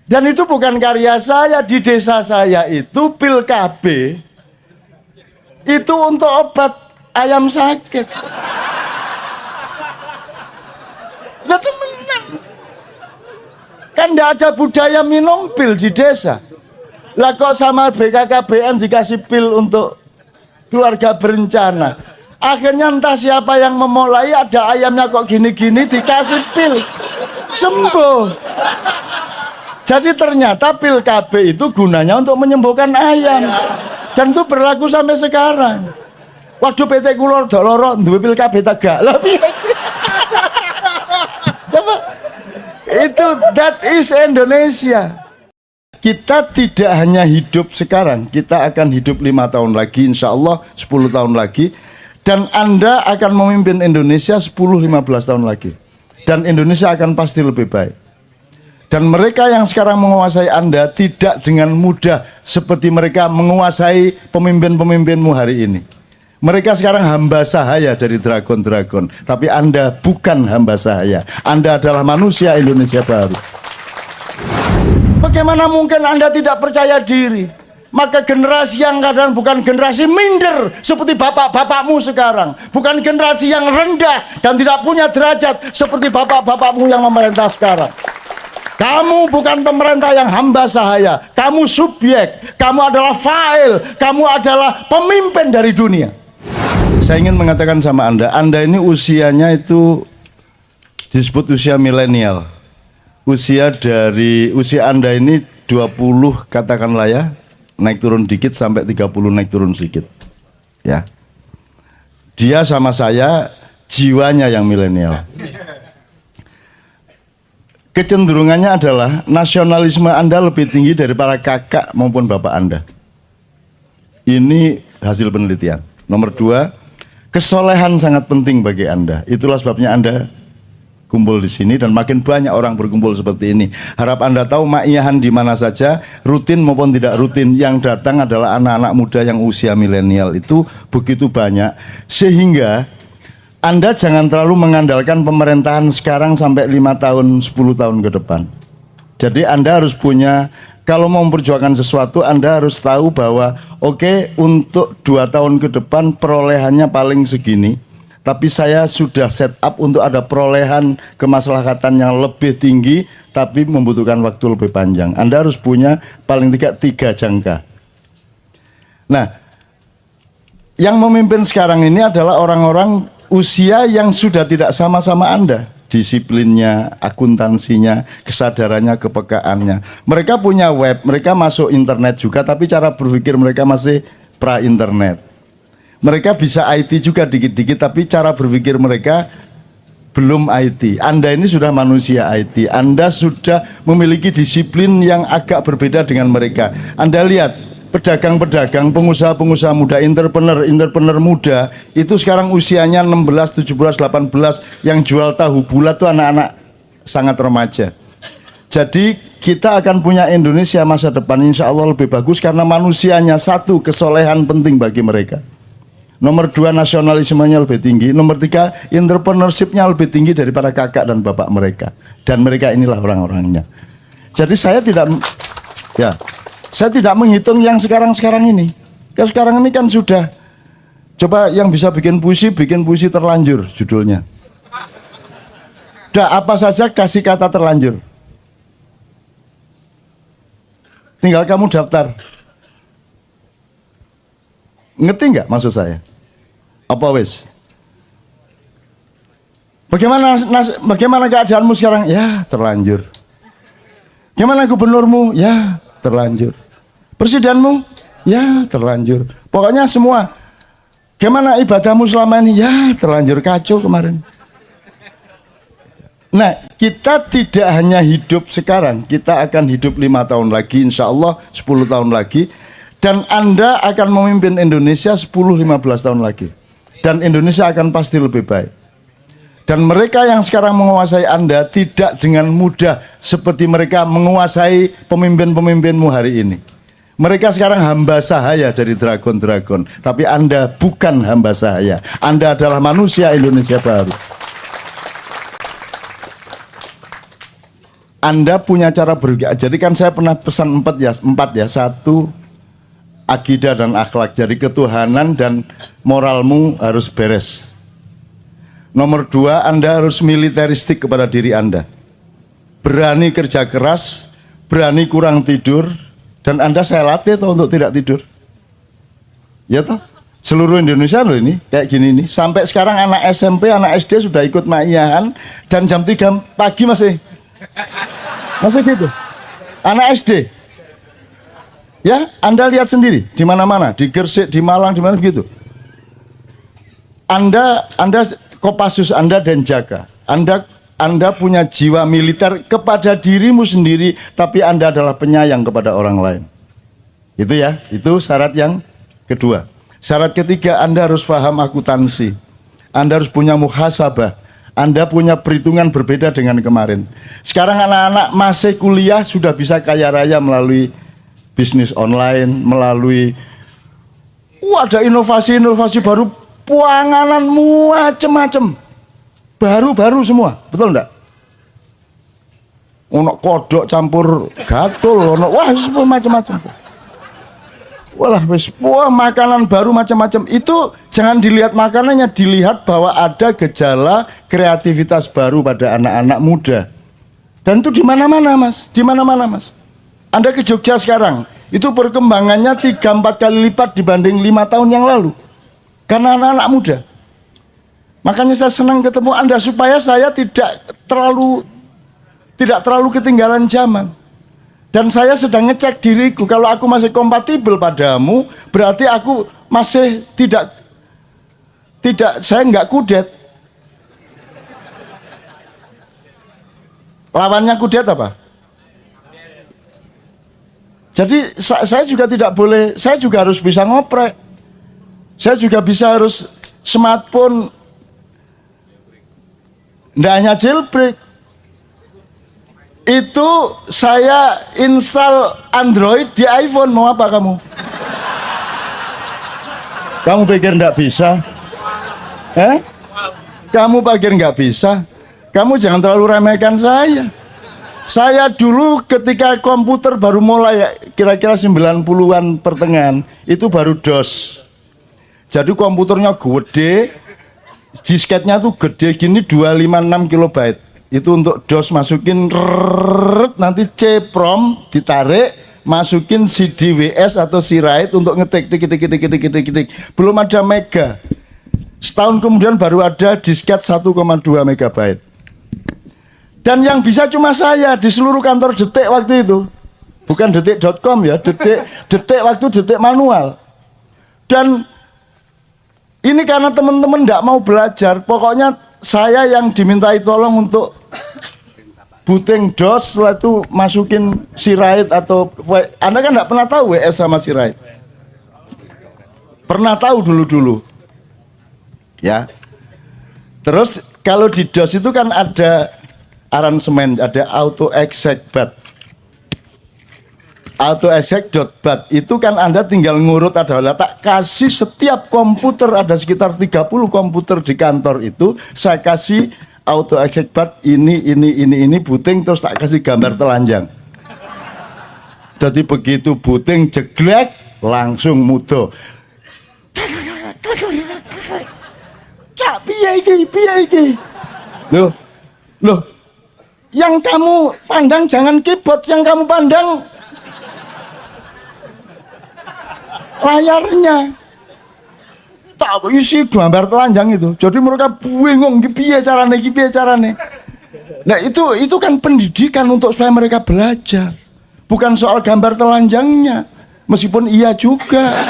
Dan itu bukan karya saya, di desa saya itu pil KB itu untuk obat ayam sakit. Lah temenan. Kan enggak ada budaya minum pil di desa. Lah kok sama BKKBN dikasih pil untuk keluarga berencana. Akhirnya entah siapa yang memulai, ada ayamnya kok gini-gini dikasih pil sembuh. Jadi ternyata pil KB itu gunanya untuk menyembuhkan ayam. Dan itu berlaku sampai sekarang. Waduh PT Kulor Doloro duwe pil KB tegak. Coba itu, that is Indonesia. Kita tidak hanya hidup sekarang, kita akan hidup 5 tahun lagi, insya Allah 10 tahun lagi. Dan Anda akan memimpin Indonesia 10-15 tahun lagi. Dan Indonesia akan pasti lebih baik. Dan mereka yang sekarang menguasai Anda tidak dengan mudah seperti mereka menguasai pemimpin-pemimpinmu hari ini. Mereka sekarang hamba sahaya dari dragon-dragon. Tapi Anda bukan hamba sahaya. Anda adalah manusia Indonesia baru. Bagaimana mungkin Anda tidak percaya diri? Maka generasi yang kadang bukan generasi minder seperti bapak-bapakmu sekarang. Bukan generasi yang rendah dan tidak punya derajat seperti bapak-bapakmu yang memerintah sekarang. Kamu bukan pemerintah yang hamba sahaya. Kamu subjek. Kamu adalah fa'il. Kamu adalah pemimpin dari dunia. Saya ingin mengatakan sama Anda ini usianya itu disebut usia milenial. Usia Anda ini 20 katakanlah ya, naik turun dikit sampai 30 naik turun sedikit. Ya. Dia sama saya jiwanya yang milenial. Kecenderungannya adalah nasionalisme Anda lebih tinggi dari para kakak maupun bapak Anda. Ini hasil penelitian. Nomor 2, kesolehan sangat penting bagi Anda. Itulah sebabnya Anda kumpul di sini dan makin banyak orang berkumpul seperti ini. Harap Anda tahu ma'iyahan di mana saja, rutin maupun tidak rutin, yang datang adalah anak-anak muda yang usia milenial itu begitu banyak, sehingga Anda jangan terlalu mengandalkan pemerintahan sekarang sampai 5 tahun, 10 tahun ke depan. Jadi Anda harus punya Kalau mau memperjuangkan sesuatu, Anda harus tahu bahwa oke, untuk 2 tahun ke depan perolehannya paling segini. Tapi saya sudah set up untuk ada perolehan kemaslahatan yang lebih tinggi, tapi membutuhkan waktu lebih panjang. Anda harus punya paling tidak 3 jangka. Nah, yang memimpin sekarang ini adalah orang-orang usia yang sudah tidak sama-sama Anda. Disiplinnya, akuntansinya, kesadarannya, kepekaannya. Mereka punya web, mereka masuk internet juga, tapi cara berpikir mereka masih pra-internet. Mereka bisa IT juga dikit-dikit, tapi cara berpikir mereka belum IT. Anda ini sudah manusia IT. Anda sudah memiliki disiplin yang agak berbeda dengan mereka. Anda lihat, pedagang-pedagang, pengusaha-pengusaha muda, entrepreneur muda, itu sekarang usianya 16, 17, 18, yang jual tahu bulat itu anak-anak sangat remaja. Jadi kita akan punya Indonesia masa depan insya Allah lebih bagus karena manusianya. Satu, kesolehan penting bagi mereka. Nomor 2, nasionalismenya lebih tinggi. Nomor 3, entrepreneurship-nya lebih tinggi daripada kakak dan bapak mereka. Dan mereka inilah orang-orangnya. Jadi saya tidak menghitung yang sekarang-sekarang ini. Yang sekarang ini kan sudah, coba yang bisa bikin puisi terlanjur judulnya. Udah apa saja kasih kata terlanjur. Tinggal kamu daftar. Ngerti nggak maksud saya? Apa wes? Bagaimana keadaanmu sekarang? Ya terlanjur. Gimana gubernurmu? Ya terlanjur. Presidenmu? Ya terlanjur. Pokoknya semua. Gimana ibadahmu selama ini? Ya terlanjur, kacau kemarin. Nah, kita tidak hanya hidup sekarang, kita akan hidup 5 tahun lagi, insya Allah 10 tahun lagi. Dan Anda akan memimpin Indonesia 10-15 tahun lagi. Dan Indonesia akan pasti lebih baik. Dan mereka yang sekarang menguasai Anda tidak dengan mudah seperti mereka menguasai pemimpin-pemimpinmu hari ini. Mereka sekarang hamba sahaya dari dragon-dragon. Tapi Anda bukan hamba sahaya. Anda adalah manusia Indonesia baru. Anda punya cara berpikir. Jadi kan saya pernah pesan 4 ya. 1, akidah dan akhlak. Jadi ketuhanan dan moralmu harus beres. Nomor 2, Anda harus militeristik kepada diri Anda. Berani kerja keras, berani kurang tidur, dan Anda saya latih toh untuk tidak tidur. Ya toh? Seluruh Indonesia loh ini, kayak gini nih. Sampai sekarang anak SMP, anak SD sudah ikut maiyahan, dan jam 3 pagi masih gitu. Anak SD. Ya, Anda lihat sendiri di mana-mana, di Gresik, di Malang, di mana begitu. Anda Kopassus Anda dan jaga. Anda punya jiwa militer kepada dirimu sendiri, tapi Anda adalah penyayang kepada orang lain. Itu ya, itu syarat yang kedua. Syarat ketiga, Anda harus paham akuntansi. Anda harus punya muhasabah. Anda punya perhitungan berbeda dengan kemarin. Sekarang anak-anak masih kuliah sudah bisa kaya raya melalui bisnis online, melalui ada inovasi-inovasi baru, panganan macam-macam, baru-baru semua, betul enggak? Ono kodok campur gatul, ono semua macam-macam. Wah, makanan baru macam-macam. Itu jangan dilihat makanannya, dilihat bahwa ada gejala kreativitas baru pada anak-anak muda. Dan itu di mana-mana, Mas. Di mana-mana, Mas. Anda ke Jogja sekarang, itu perkembangannya 3-4 kali lipat dibanding 5 tahun yang lalu. Karena anak-anak muda. Makanya saya senang ketemu Anda supaya saya tidak terlalu ketinggalan zaman. Dan saya sedang ngecek diriku, kalau aku masih kompatibel padamu, berarti aku masih saya nggak kudet. Lawannya kudet apa? Jadi saya juga tidak boleh, saya juga harus bisa ngoprek. Saya juga harus smartphone. Nggak hanya jailbreak. Itu saya install Android di iPhone, mau apa kamu? Kamu pikir nggak bisa? Kamu pikir nggak bisa? Kamu jangan terlalu remehkan saya. Saya dulu ketika komputer baru mulai kira-kira 90-an pertengahan itu baru DOS. Jadi komputernya gede, disketnya tuh gede gini 256 kilobyte. Itu untuk DOS masukin nanti C-prom ditarik, masukin CD WS atau C-write untuk ngetik tik. Belum ada mega. Setahun kemudian baru ada disket 1,2 megabyte. Dan yang bisa cuma saya di seluruh kantor Detik waktu itu. Bukan detik.com ya, detik waktu detik manual. Dan ini karena teman-teman tidak mau belajar, pokoknya saya yang dimintai tolong untuk booting DOS, setelah itu masukin C-write atau Anda kan tidak pernah tahu WS sama C-write. Pernah tahu dulu-dulu. Ya. Terus kalau di DOS itu kan ada aransemen, ada auto exec.bat. Auto exec.bat itu kan Anda tinggal ngurut, ada tak kasih setiap komputer, ada sekitar 30 komputer di kantor itu, saya kasih auto exec.bat ini booting, terus tak kasih gambar telanjang. Jadi begitu booting jeglek langsung mudo. Cak piye iki? Loh, yang kamu pandang jangan keyboard, yang kamu pandang layarnya. Tak isi gambar telanjang itu. Jadi mereka bingung piye carane. Nah, itu kan pendidikan untuk supaya mereka belajar. Bukan soal gambar telanjangnya. Meskipun iya juga.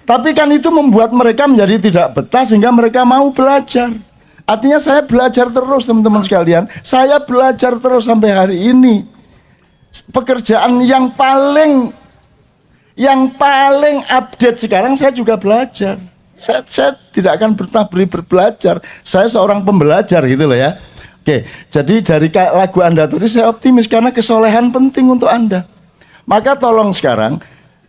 Tapi kan itu membuat mereka menjadi tidak betah sehingga mereka mau belajar. Artinya saya belajar terus teman-teman sekalian. Saya belajar terus sampai hari ini. Pekerjaan yang paling update sekarang saya juga belajar. Saya tidak akan pernah berbelajar. Saya seorang pembelajar gitu loh ya. Oke, jadi dari lagu Anda tadi saya optimis karena kesolehan penting untuk Anda. Maka tolong sekarang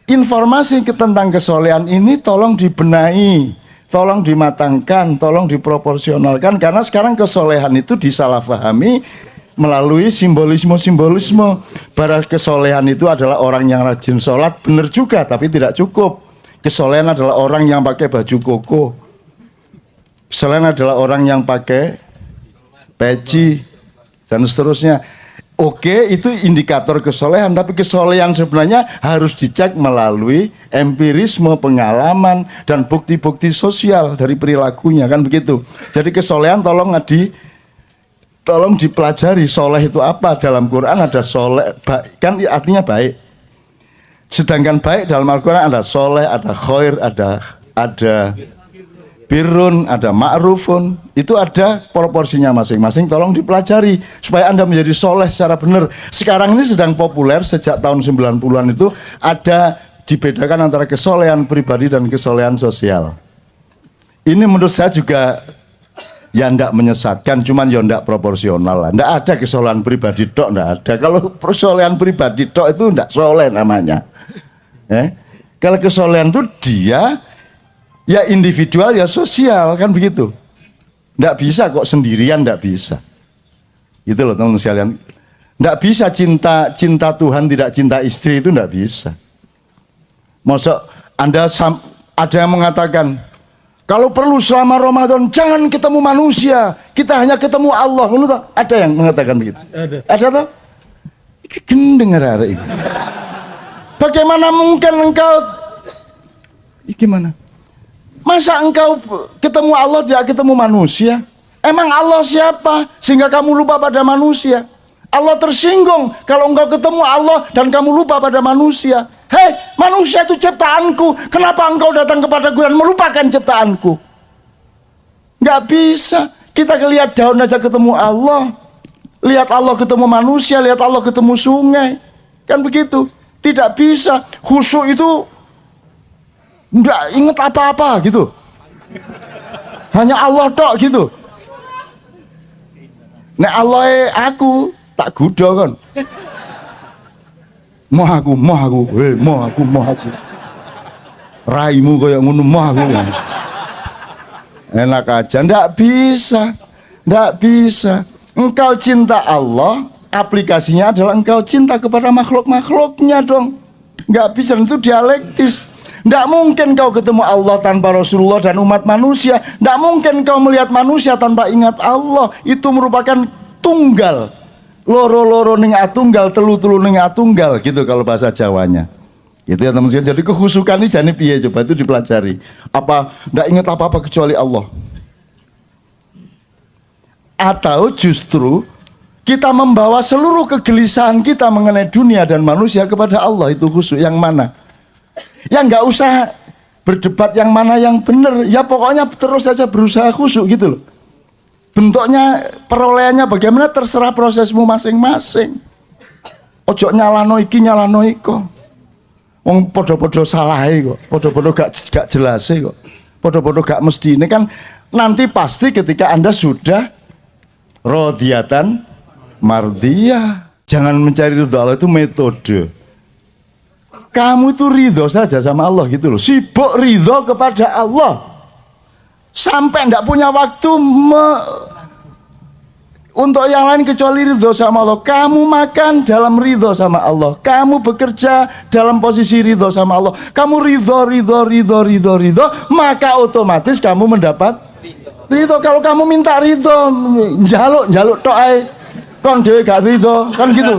informasi tentang kesolehan ini tolong dibenahi, tolong dimatangkan, tolong diproporsionalkan, karena sekarang kesolehan itu disalahpahami melalui simbolisme. Bahwa kesolehan itu adalah orang yang rajin sholat, benar juga, tapi tidak cukup. Kesolehan adalah orang yang pakai baju koko. Kesolehan adalah orang yang pakai peci dan seterusnya. Oke, itu indikator kesolehan, tapi kesolehan sebenarnya harus dicek melalui empirisme, pengalaman, dan bukti-bukti sosial dari perilakunya, kan begitu. Jadi kesolehan tolong dipelajari, soleh itu apa. Dalam Quran ada soleh, kan artinya baik. Sedangkan baik dalam Al-Quran ada soleh, ada khair, ada birrun, ada ma'rufun. Itu ada proporsinya masing-masing, tolong dipelajari supaya Anda menjadi soleh secara benar. Sekarang ini sedang populer sejak tahun 90-an itu ada dibedakan antara kesolehan pribadi dan kesolehan sosial. Ini menurut saya juga ya ndak menyesatkan, cuman ya ndak proporsional lah. Ndak ada kesolehan pribadi tok, ndak ada. Kalau kesolehan pribadi tok itu ndak soleh namanya. Kalau kesolehan itu dia ya individual ya sosial, kan begitu. Ndak bisa kok sendirian, ndak bisa. Gitu loh teman-teman sekalian. Ndak bisa cinta Tuhan tidak cinta istri, itu ndak bisa. Masa ada yang mengatakan kalau perlu selama Ramadan jangan ketemu manusia, kita hanya ketemu Allah. Ada yang mengatakan begitu? Ada toh? Gendeng arek iki. Bagaimana mungkin engkau gimana? Masa engkau ketemu Allah tidak ketemu manusia? Emang Allah siapa sehingga kamu lupa pada manusia? Allah tersinggung kalau engkau ketemu Allah dan kamu lupa pada manusia. Hei, manusia itu ciptaanku, kenapa engkau datang kepadaku dan melupakan ciptaanku? Nggak bisa. Kita lihat daun aja ketemu Allah, lihat Allah ketemu manusia, lihat Allah ketemu sungai, kan begitu. Tidak bisa. Khusyuk itu nggak inget apa-apa gitu, hanya Allah tok gitu. Nek Allah aku tak gudo kan. Moh aku. Raimu kayak ngono moh aku. Enak aja, ndak bisa. Nggak bisa. Engkau cinta Allah, aplikasinya adalah engkau cinta kepada makhluk-makhluknya dong. Nggak bisa, itu dialektis. Nggak mungkin kau ketemu Allah tanpa Rasulullah dan umat manusia. Nggak mungkin kau melihat manusia tanpa ingat Allah. Itu merupakan tunggal. Loro-loro ning atunggal, telu-telu ning atunggal gitu kalau bahasa Jawanya. Itu ya teman-teman. Jadi kehusukan ini jane piye, coba itu dipelajari. Apa nggak ingat apa-apa kecuali Allah? Atau justru kita membawa seluruh kegelisahan kita mengenai dunia dan manusia kepada Allah, itu khusyuk. Yang mana? Ya nggak usah berdebat yang mana yang benar, ya pokoknya terus saja berusaha khusyuk gitu loh. Bentuknya, perolehannya bagaimana terserah prosesmu masing-masing. Ojo nyalano iki nyalano iko. Wong podo-podo salah kok, podo-podo gak jelas kok, podo-podo gak mesti. Ini kan nanti pasti ketika Anda sudah rodiyatan mardiyah. Jangan mencari ridho Allah, itu metode. Kamu itu ridho saja sama Allah gitu loh. Sibuk ridho kepada Allah sampai ndak punya waktu untuk yang lain kecuali ridho sama Allah. Kamu makan dalam ridho sama Allah. Kamu bekerja dalam posisi ridho sama Allah. Kamu ridho, maka otomatis kamu mendapat ridho. Kalau kamu minta ridho, jaluk tok ae, kon dhewe gak ridho, kan gitu.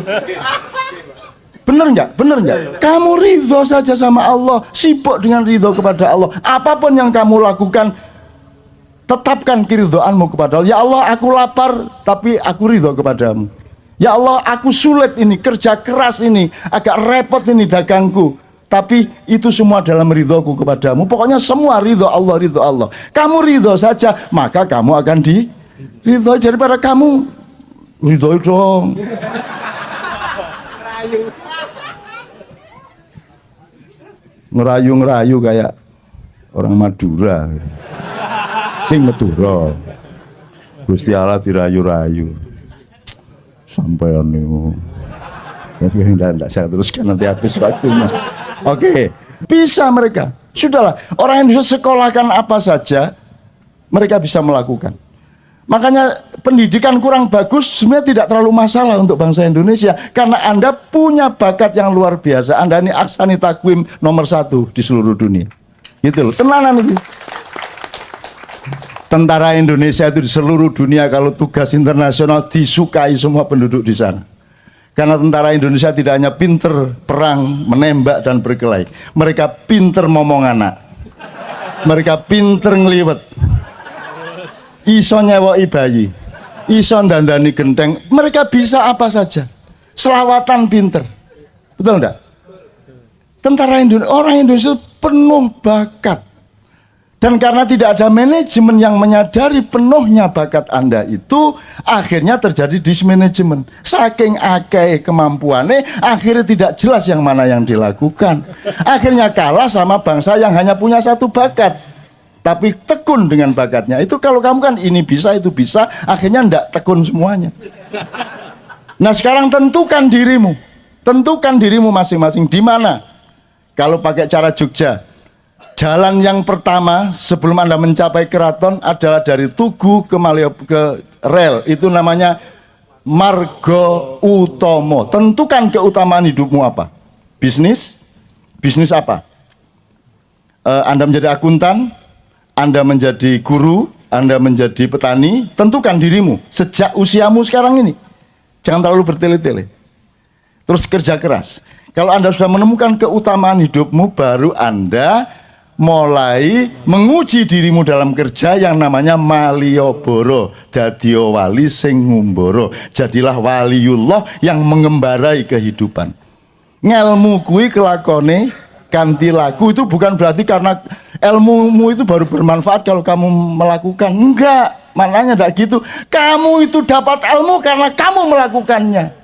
Bener nggak? Kamu ridho saja sama Allah, sibuk dengan ridho kepada Allah. Apapun yang kamu lakukan, tetapkan keridhoanmu kepada Allah. Ya Allah, aku lapar, tapi aku ridho kepadamu. Ya Allah, aku sulit ini, kerja keras ini, agak repot ini dagangku, tapi itu semua dalam ridhoku kepadamu. Pokoknya semua ridho Allah. Kamu ridho saja, maka kamu akan diridhoi. Daripada kamu ridhoi dong. Ngerayu kayak orang Madura. Sing Madura. Gusti Allah dirayu-rayu. Sampean niku. Tidak saya teruskan, nanti habis waktunya. Oke, bisa mereka. Sudahlah, orang Indonesia sekolahkan apa saja mereka bisa melakukan. Makanya pendidikan kurang bagus sebenarnya tidak terlalu masalah untuk bangsa Indonesia, karena Anda punya bakat yang luar biasa. Anda ini aksani takwim nomor 1 di seluruh dunia. Gitu loh, tenanan itu. Tentara Indonesia itu di seluruh dunia kalau tugas internasional disukai semua penduduk di sana. Karena tentara Indonesia tidak hanya pinter perang, menembak dan berkelahi. Mereka pinter ngomong anak. Mereka pinter ngeliwet. Iso nyewoi bayi, iso dandani genteng, mereka bisa apa saja. Selawatan pinter, betul enggak? Tentara Indonesia, orang Indonesia penuh bakat. Dan karena tidak ada manajemen yang menyadari penuhnya bakat Anda itu, akhirnya terjadi dismanajemen. Saking akeh kemampuannya, akhirnya tidak jelas yang mana yang dilakukan. Akhirnya kalah sama bangsa yang hanya punya satu bakat, tapi tekun dengan bakatnya. Itu kalau kamu kan ini bisa, itu bisa, akhirnya ndak tekun semuanya. Nah sekarang tentukan dirimu masing-masing di mana. Kalau pakai cara Jogja, jalan yang pertama sebelum Anda mencapai keraton adalah dari Tugu ke ke rel. Itu namanya margo utomo. Tentukan keutamaan hidupmu apa. Bisnis apa? Anda menjadi akuntan, Anda menjadi guru, Anda menjadi petani. Tentukan dirimu sejak usiamu sekarang ini. Jangan terlalu bertele-tele. Terus kerja keras. Kalau Anda sudah menemukan keutamaan hidupmu, baru Anda mulai menguji dirimu dalam kerja yang namanya maliyoboro. Dadio wali sing ngumboro. Jadilah waliullah yang mengembarai kehidupan. Ngelmu kui kelakone ganti laku, itu bukan berarti karena ilmumu itu baru bermanfaat kalau kamu melakukan. Enggak, maknanya enggak gitu. Kamu itu dapat ilmu karena kamu melakukannya.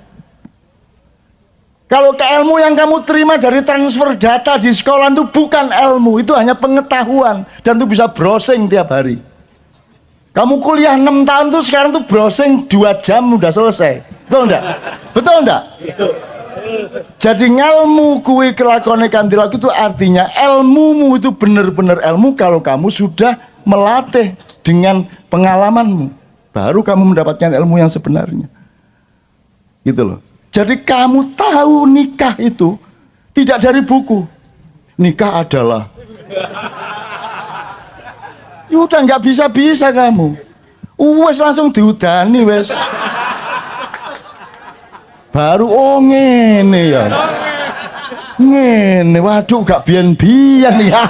Kalau ilmu yang kamu terima dari transfer data di sekolah itu bukan ilmu, itu hanya pengetahuan, dan itu bisa browsing tiap hari. Kamu kuliah 6 tahun tuh sekarang tuh browsing 2 jam udah selesai. Betul enggak? Betul enggak? Jadi ngelmu kuwi kelakone kanthi laku itu artinya ilmumu itu benar-benar ilmu kalau kamu sudah melatih dengan pengalamanmu. baru kamu mendapatkan ilmu yang sebenarnya. Gitu loh. Jadi kamu tahu nikah itu tidak dari buku. Nikah adalah. Ya udah nggak bisa kamu. Wes langsung diudani wes. Baru oh ngene ya. Ngene, waduh gak bian-bian ya.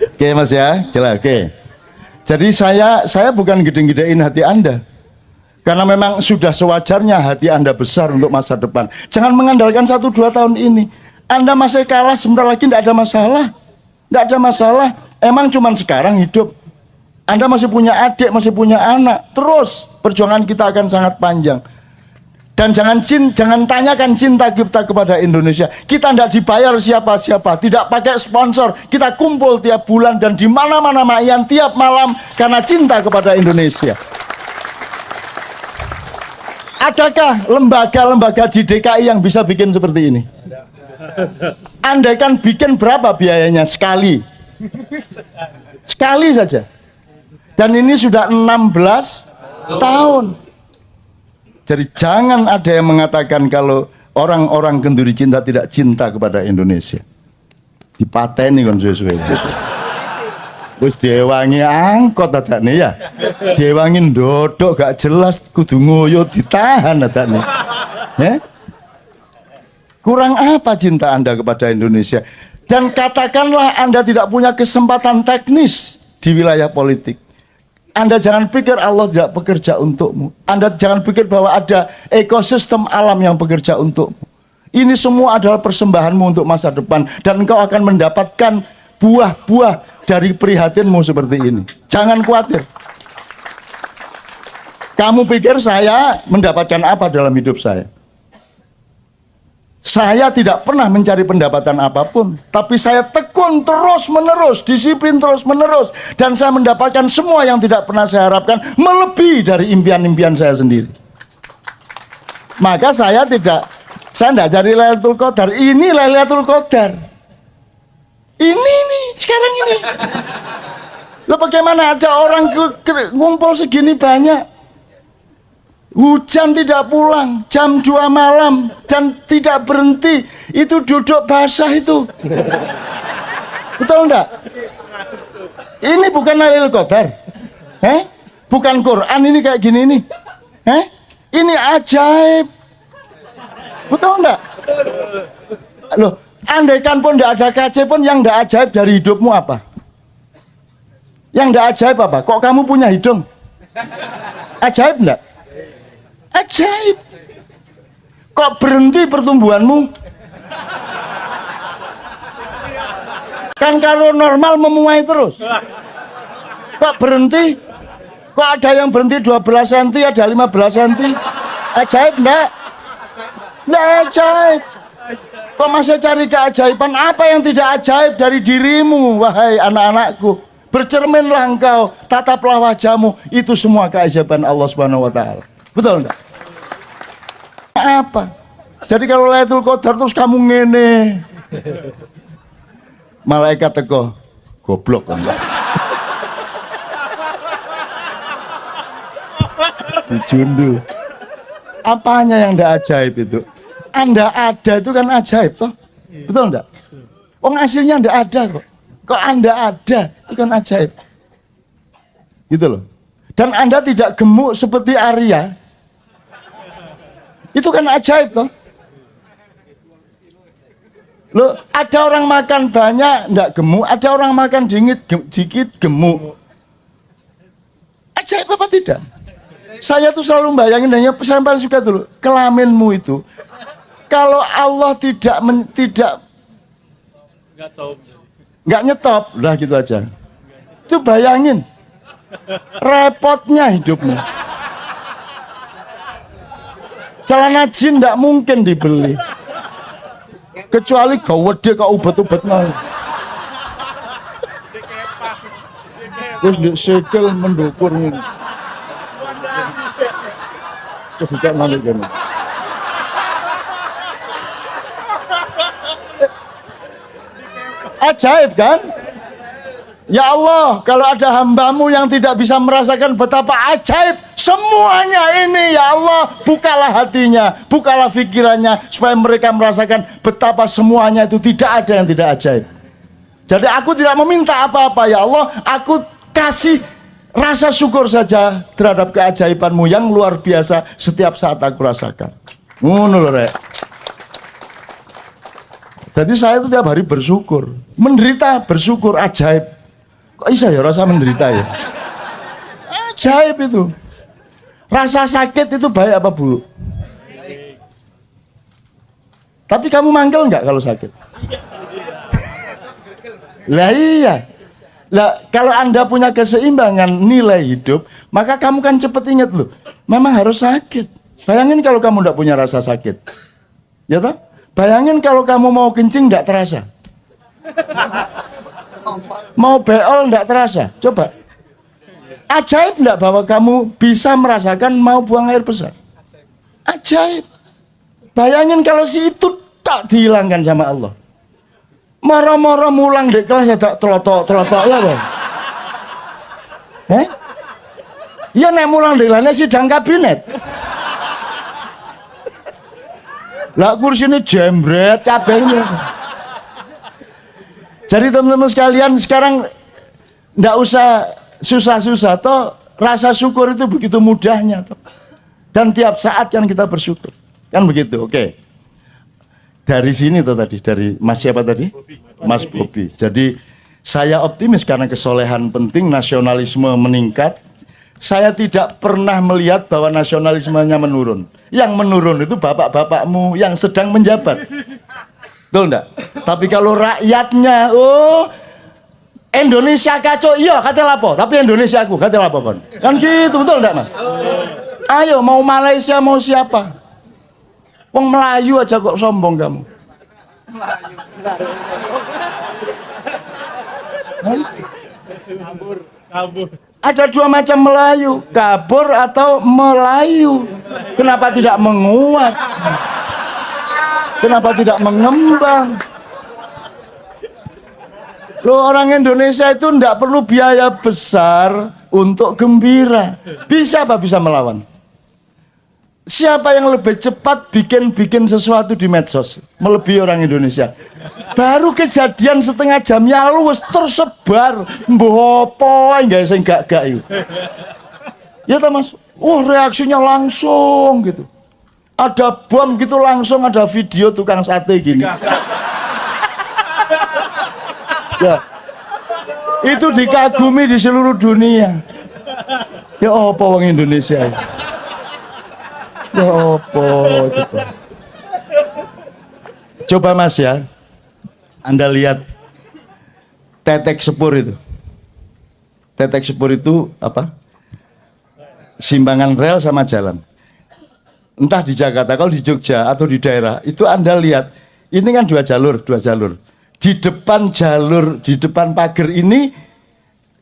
Oke Mas ya, jelas oke. Jadi saya bukan gede-gedein hati Anda. Karena memang sudah sewajarnya hati Anda besar untuk masa depan. Jangan mengandalkan 1-2 tahun ini. Anda masih kalah sebentar lagi tidak ada masalah. Tidak ada masalah. Emang cuman sekarang hidup. Anda masih punya adik, masih punya anak. Terus perjuangan kita akan sangat panjang. Dan jangan tanyakan cinta kita kepada Indonesia. Kita tidak dibayar siapa-siapa, tidak pakai sponsor. Kita kumpul tiap bulan dan di mana-mana mayan tiap malam karena cinta kepada Indonesia. Adakah lembaga-lembaga di DKI yang bisa bikin seperti ini? Andaikan bikin berapa biayanya sekali? Sekali saja. Dan ini sudah 16 tahun. Jadi jangan ada yang mengatakan kalau orang-orang Kenduri Cinta tidak cinta kepada Indonesia. Dipateni kon suwe-suwe. Wis diewangi angkot adane ya. Diewangi ndodok gak jelas kudu ngoyo ditahan adane. Kurang apa cinta Anda kepada Indonesia? Dan katakanlah Anda tidak punya kesempatan teknis di wilayah politik. Anda jangan pikir Allah tidak bekerja untukmu. Anda jangan pikir bahwa ada ekosistem alam yang bekerja untukmu. Ini semua adalah persembahanmu untuk masa depan. Dan engkau akan mendapatkan buah-buah dari prihatinmu seperti ini. Jangan khawatir. Kamu pikir saya mendapatkan apa dalam hidup saya? Saya tidak pernah mencari pendapatan apapun, tapi saya tekun terus-menerus, disiplin terus-menerus, dan saya mendapatkan semua yang tidak pernah saya harapkan, melebihi dari impian-impian saya sendiri. Maka saya tidak cari Lailatul Qadar. Ini Lailatul Qadar. Ini sekarang ini. Loh bagaimana ada orang ngumpul segini banyak? Hujan tidak pulang, jam 2 malam dan tidak berhenti. Itu duduk basah itu. Betul enggak? Ini bukan Lailatul Qadar. Bukan Quran ini kayak gini nih. Ini ajaib. Betul enggak? Loh, andaikan pun enggak ada KC pun yang enggak ajaib dari hidupmu apa? Yang enggak ajaib apa? Kok kamu punya hidung? Ajaib enggak? Ajaib. Kok berhenti pertumbuhanmu? Kan kalau normal memuai terus. Kok berhenti? Kok ada yang berhenti 12 cm, ada 15 cm? Ajaib enggak? Enggak ajaib. Kok masih cari keajaiban? Apa yang tidak ajaib dari dirimu, wahai anak-anakku? Bercerminlah engkau, tataplah wajahmu. Itu semua keajaiban Allah Subhanahu wa taala. Betul enggak? Apa? Jadi kalau Lailatul Qadar terus kamu ngene. Malaikat teko, goblok kan. Dijundu. Apanya yang enggak ajaib itu? Anda ada itu kan ajaib toh? Betul enggak? Wong aslinya enggak ada kok. Kok Anda ada itu kan ajaib. Gitu loh. Dan Anda tidak gemuk seperti Arya. Itu kan ajaib toh. Loh, ada orang makan banyak enggak gemuk, ada orang makan dikit gemuk. Ajaib apa tidak? Saya tuh selalu bayangin, saya paling suka dulu kelaminmu itu. Kalau Allah tidak enggak nyetop, lah gitu aja. Itu bayangin repotnya hidupmu. Celana jin tidak mungkin dibeli, kecuali gawede kau ubat-ubat mau. Terus di sekel mendukur ini. Terus tidak mau gini. Ajaib kan? Ya Allah, kalau ada hambamu yang tidak bisa merasakan betapa ajaib semuanya ini, ya Allah, bukalah hatinya, bukalah pikirannya, supaya mereka merasakan betapa semuanya itu tidak ada yang tidak ajaib. Jadi aku tidak meminta apa-apa, ya Allah, aku kasih rasa syukur saja terhadap keajaibanmu yang luar biasa setiap saat aku rasakan. Ngono lho, Rek. Jadi saya itu tiap hari bersyukur, menderita bersyukur, ajaib. Kok bisa ya rasa menderita ya? Ajaib itu. Rasa sakit itu baik apa buruk? Tapi kamu manggil nggak kalau sakit? Lah iya. Lah kalau Anda punya keseimbangan nilai hidup, maka kamu kan cepet ingat loh, memang harus sakit. Bayangin kalau kamu nggak punya rasa sakit, ya toh? Bayangin kalau kamu mau kencing nggak terasa. Mau beol enggak terasa, coba. Ajaib enggak bahwa kamu bisa merasakan mau buang air besar? Ajaib. Bayangin kalau si itu tak dihilangkan sama Allah. Moro-moro mulang di kelas ya tak telotok ya bang. Iya nek mulang di kelasnya sidang kabinet. Lah kursinya jembret cabenya. Jadi teman-teman sekalian sekarang nggak usah susah-susah toh, rasa syukur itu begitu mudahnya toh. Dan tiap saat kan kita bersyukur. Kan begitu, oke. Dari sini toh tadi, dari Mas siapa tadi? Mas Bobi. Jadi saya optimis karena kesolehan penting, nasionalisme meningkat. Saya tidak pernah melihat bahwa nasionalismenya menurun. Yang menurun itu bapak-bapakmu yang sedang menjabat. Betul enggak? Tapi kalau rakyatnya, oh Indonesia kacau, iya kata lapo, tapi Indonesia aku kata lapo kon. Kan gitu, betul enggak Mas? Ayo mau Malaysia mau siapa? Wong Melayu aja kok sombong kamu. Kabur. Ada dua macam Melayu, kabur atau Melayu. Kenapa tidak menguat? Kenapa tidak mengembang? Loh, orang Indonesia itu tidak perlu biaya besar untuk gembira. Bisa apa bisa melawan? Siapa yang lebih cepat bikin sesuatu di medsos? Melebihi orang Indonesia. Baru kejadian setengah jamnya lalu tersebar. Mbah apa enggak itu. Ya Mas. Reaksinya langsung gitu. Ada bom gitu langsung ada video tukang sate gini. Ya. Itu dikagumi di seluruh dunia. Ya apa wong Indonesia. Ya apa coba. Coba Mas ya. Anda lihat tetek sepur itu. Tetek sepur itu apa? Simbangan rel sama jalan. Entah di Jakarta, kalau di Jogja atau di daerah itu Anda lihat ini kan dua jalur. Di depan pagar ini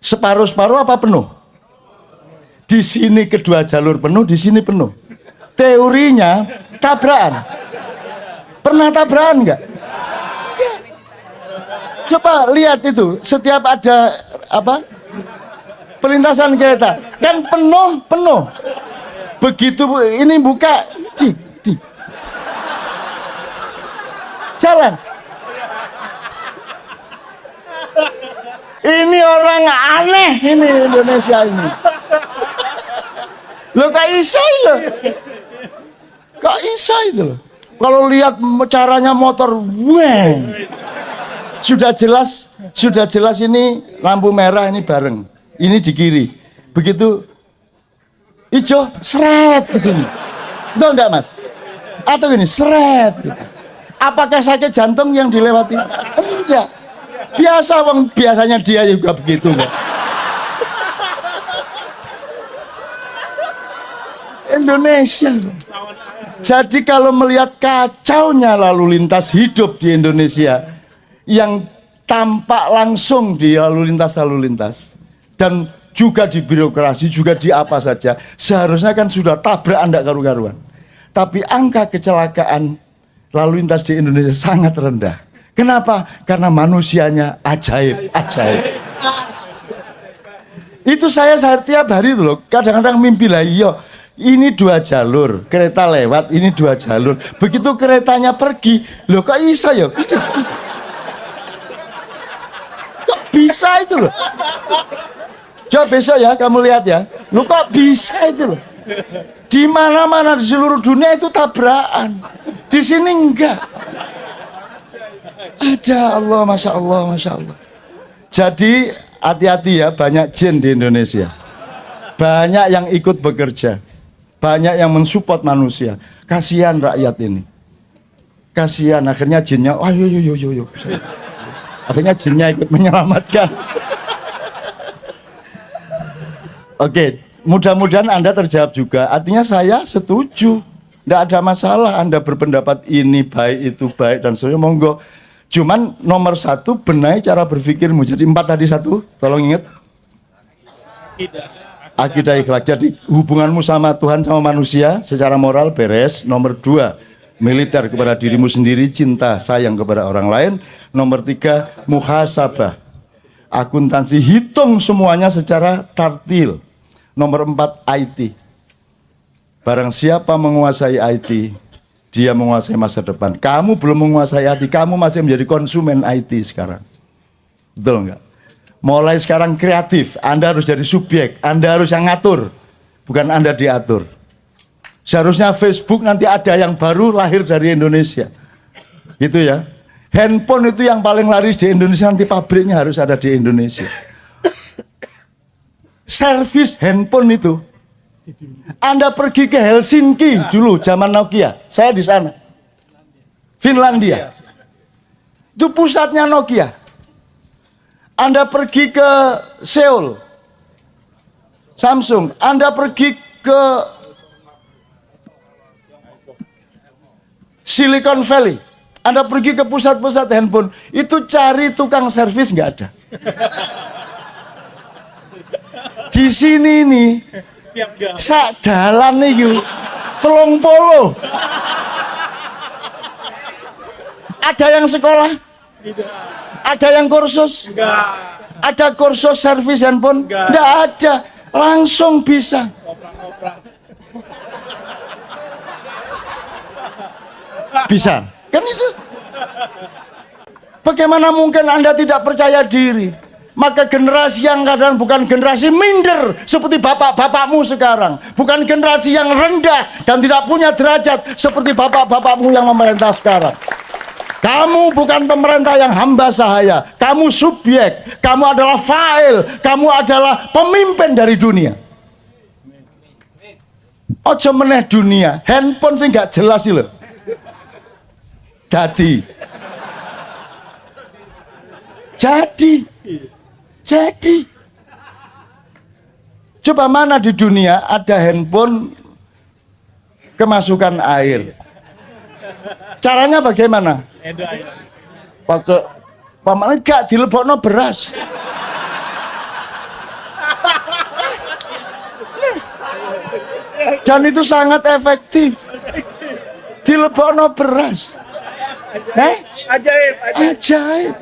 separuh apa penuh? Di sini kedua jalur penuh, di sini penuh. Teorinya tabrakan. Pernah tabrakan enggak? Coba lihat itu, setiap ada apa? Perlintasan kereta kan penuh. Begitu ini buka, jalan. Ini orang aneh ini Indonesia ini. Lo kok iso lo? Kok iso itu loh? Kalau lihat caranya motor, wah. Sudah jelas ini lampu merah ini bareng. Ini di kiri. Begitu hijau, seret ke sini. Betul enggak Mas? Atau gini, seret. Apakah sakit jantung yang dilewati? Enggak. Biasanya dia juga begitu Pak. Indonesia. Jadi kalau melihat kacaunya lalu lintas hidup di Indonesia yang tampak langsung di lalu lintas dan juga di birokrasi, juga di apa saja, seharusnya kan sudah tabrak anda karu-karuan. Tapi angka kecelakaan lalu lintas di Indonesia sangat rendah. Kenapa? Karena manusianya ajaib. Itu saya tiap hari itu loh, kadang-kadang mimpi lah, iya ini 2 jalur, kereta lewat, ini 2 jalur. Begitu keretanya pergi, loh kok bisa ya? Kok bisa itu loh? Coba besok ya kamu lihat ya, loh kok bisa itu loh? Di mana-mana di seluruh dunia itu tabrakan, di sini enggak. Ada Allah, masya Allah, masya Allah. Jadi hati-hati ya, banyak jin di Indonesia, banyak yang ikut bekerja, banyak yang mensupport manusia. Kasihan rakyat ini, kasihan. Akhirnya jinnya, ayo, yo. Akhirnya jinnya ikut menyelamatkan. Oke, mudah-mudahan Anda terjawab juga. Artinya saya setuju, tidak ada masalah Anda berpendapat ini baik, itu baik, dan seterusnya, monggo. Cuman nomor 1, benahi cara berpikirmu. Jadi 4 tadi 1, tolong ingat. Akidah ikhlak. Jadi hubunganmu sama Tuhan, sama manusia secara moral beres. Nomor 2, militer kepada dirimu sendiri, cinta, sayang kepada orang lain. Nomor 3, muhasabah, akuntansi, hitung semuanya secara tartil. Nomor 4, IT. Barang siapa menguasai IT, dia menguasai masa depan. Kamu belum menguasai IT, kamu masih menjadi konsumen IT sekarang. Betul enggak? Mulai sekarang kreatif, Anda harus jadi subjek, Anda harus yang ngatur, bukan Anda diatur. Seharusnya Facebook nanti ada yang baru lahir dari Indonesia. Gitu ya. Handphone itu yang paling laris di Indonesia, nanti pabriknya harus ada di Indonesia. Servis handphone itu, Anda pergi ke Helsinki dulu zaman Nokia, saya di sana, Finlandia, itu pusatnya Nokia. Anda pergi ke Seoul, Samsung. Anda pergi ke Silicon Valley, Anda pergi ke pusat-pusat handphone, itu cari tukang servis nggak ada. Di sini nih, sak dalan nih, 30. Ada yang sekolah? Ada yang kursus? Ada kursus servis handphone? Nggak ada, langsung bisa. Bisa, kan itu. Bagaimana mungkin Anda tidak percaya diri? Maka generasi yang kadang bukan generasi minder seperti bapak-bapakmu sekarang, bukan generasi yang rendah dan tidak punya derajat seperti bapak-bapakmu yang memerintah sekarang. Kamu bukan pemerintah yang hamba sahaya, kamu subjek, kamu adalah fa'il, kamu adalah pemimpin dari dunia. Ojo meneh dunia, handphone sih nggak jelas sih loh. Jadi, coba mana di dunia ada handphone kemasukan air? Caranya bagaimana? Waktu paman gak dilebokno beras. Dan itu sangat efektif. Dilebokno beras. Ajaib.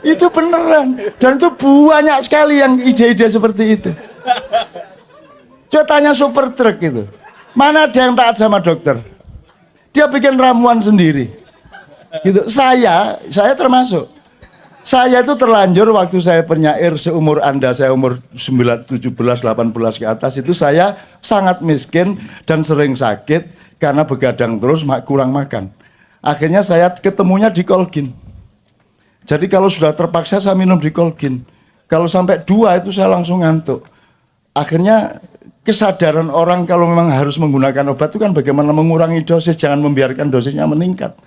Itu beneran, dan itu banyak sekali yang ide-ide seperti itu. Coba tanya super truk itu, mana ada yang taat sama dokter? Dia bikin ramuan sendiri. Gitu. Saya termasuk. Saya itu terlanjur waktu saya penyair seumur Anda, saya umur 9, 17, 18 ke atas, itu saya sangat miskin dan sering sakit karena begadang terus, kurang makan. Akhirnya saya ketemunya di Colgin. Jadi kalau sudah terpaksa saya minum di Colgin. Kalau sampai 2 itu saya langsung ngantuk. Akhirnya kesadaran orang kalau memang harus menggunakan obat itu kan bagaimana mengurangi dosis, jangan membiarkan dosisnya meningkat.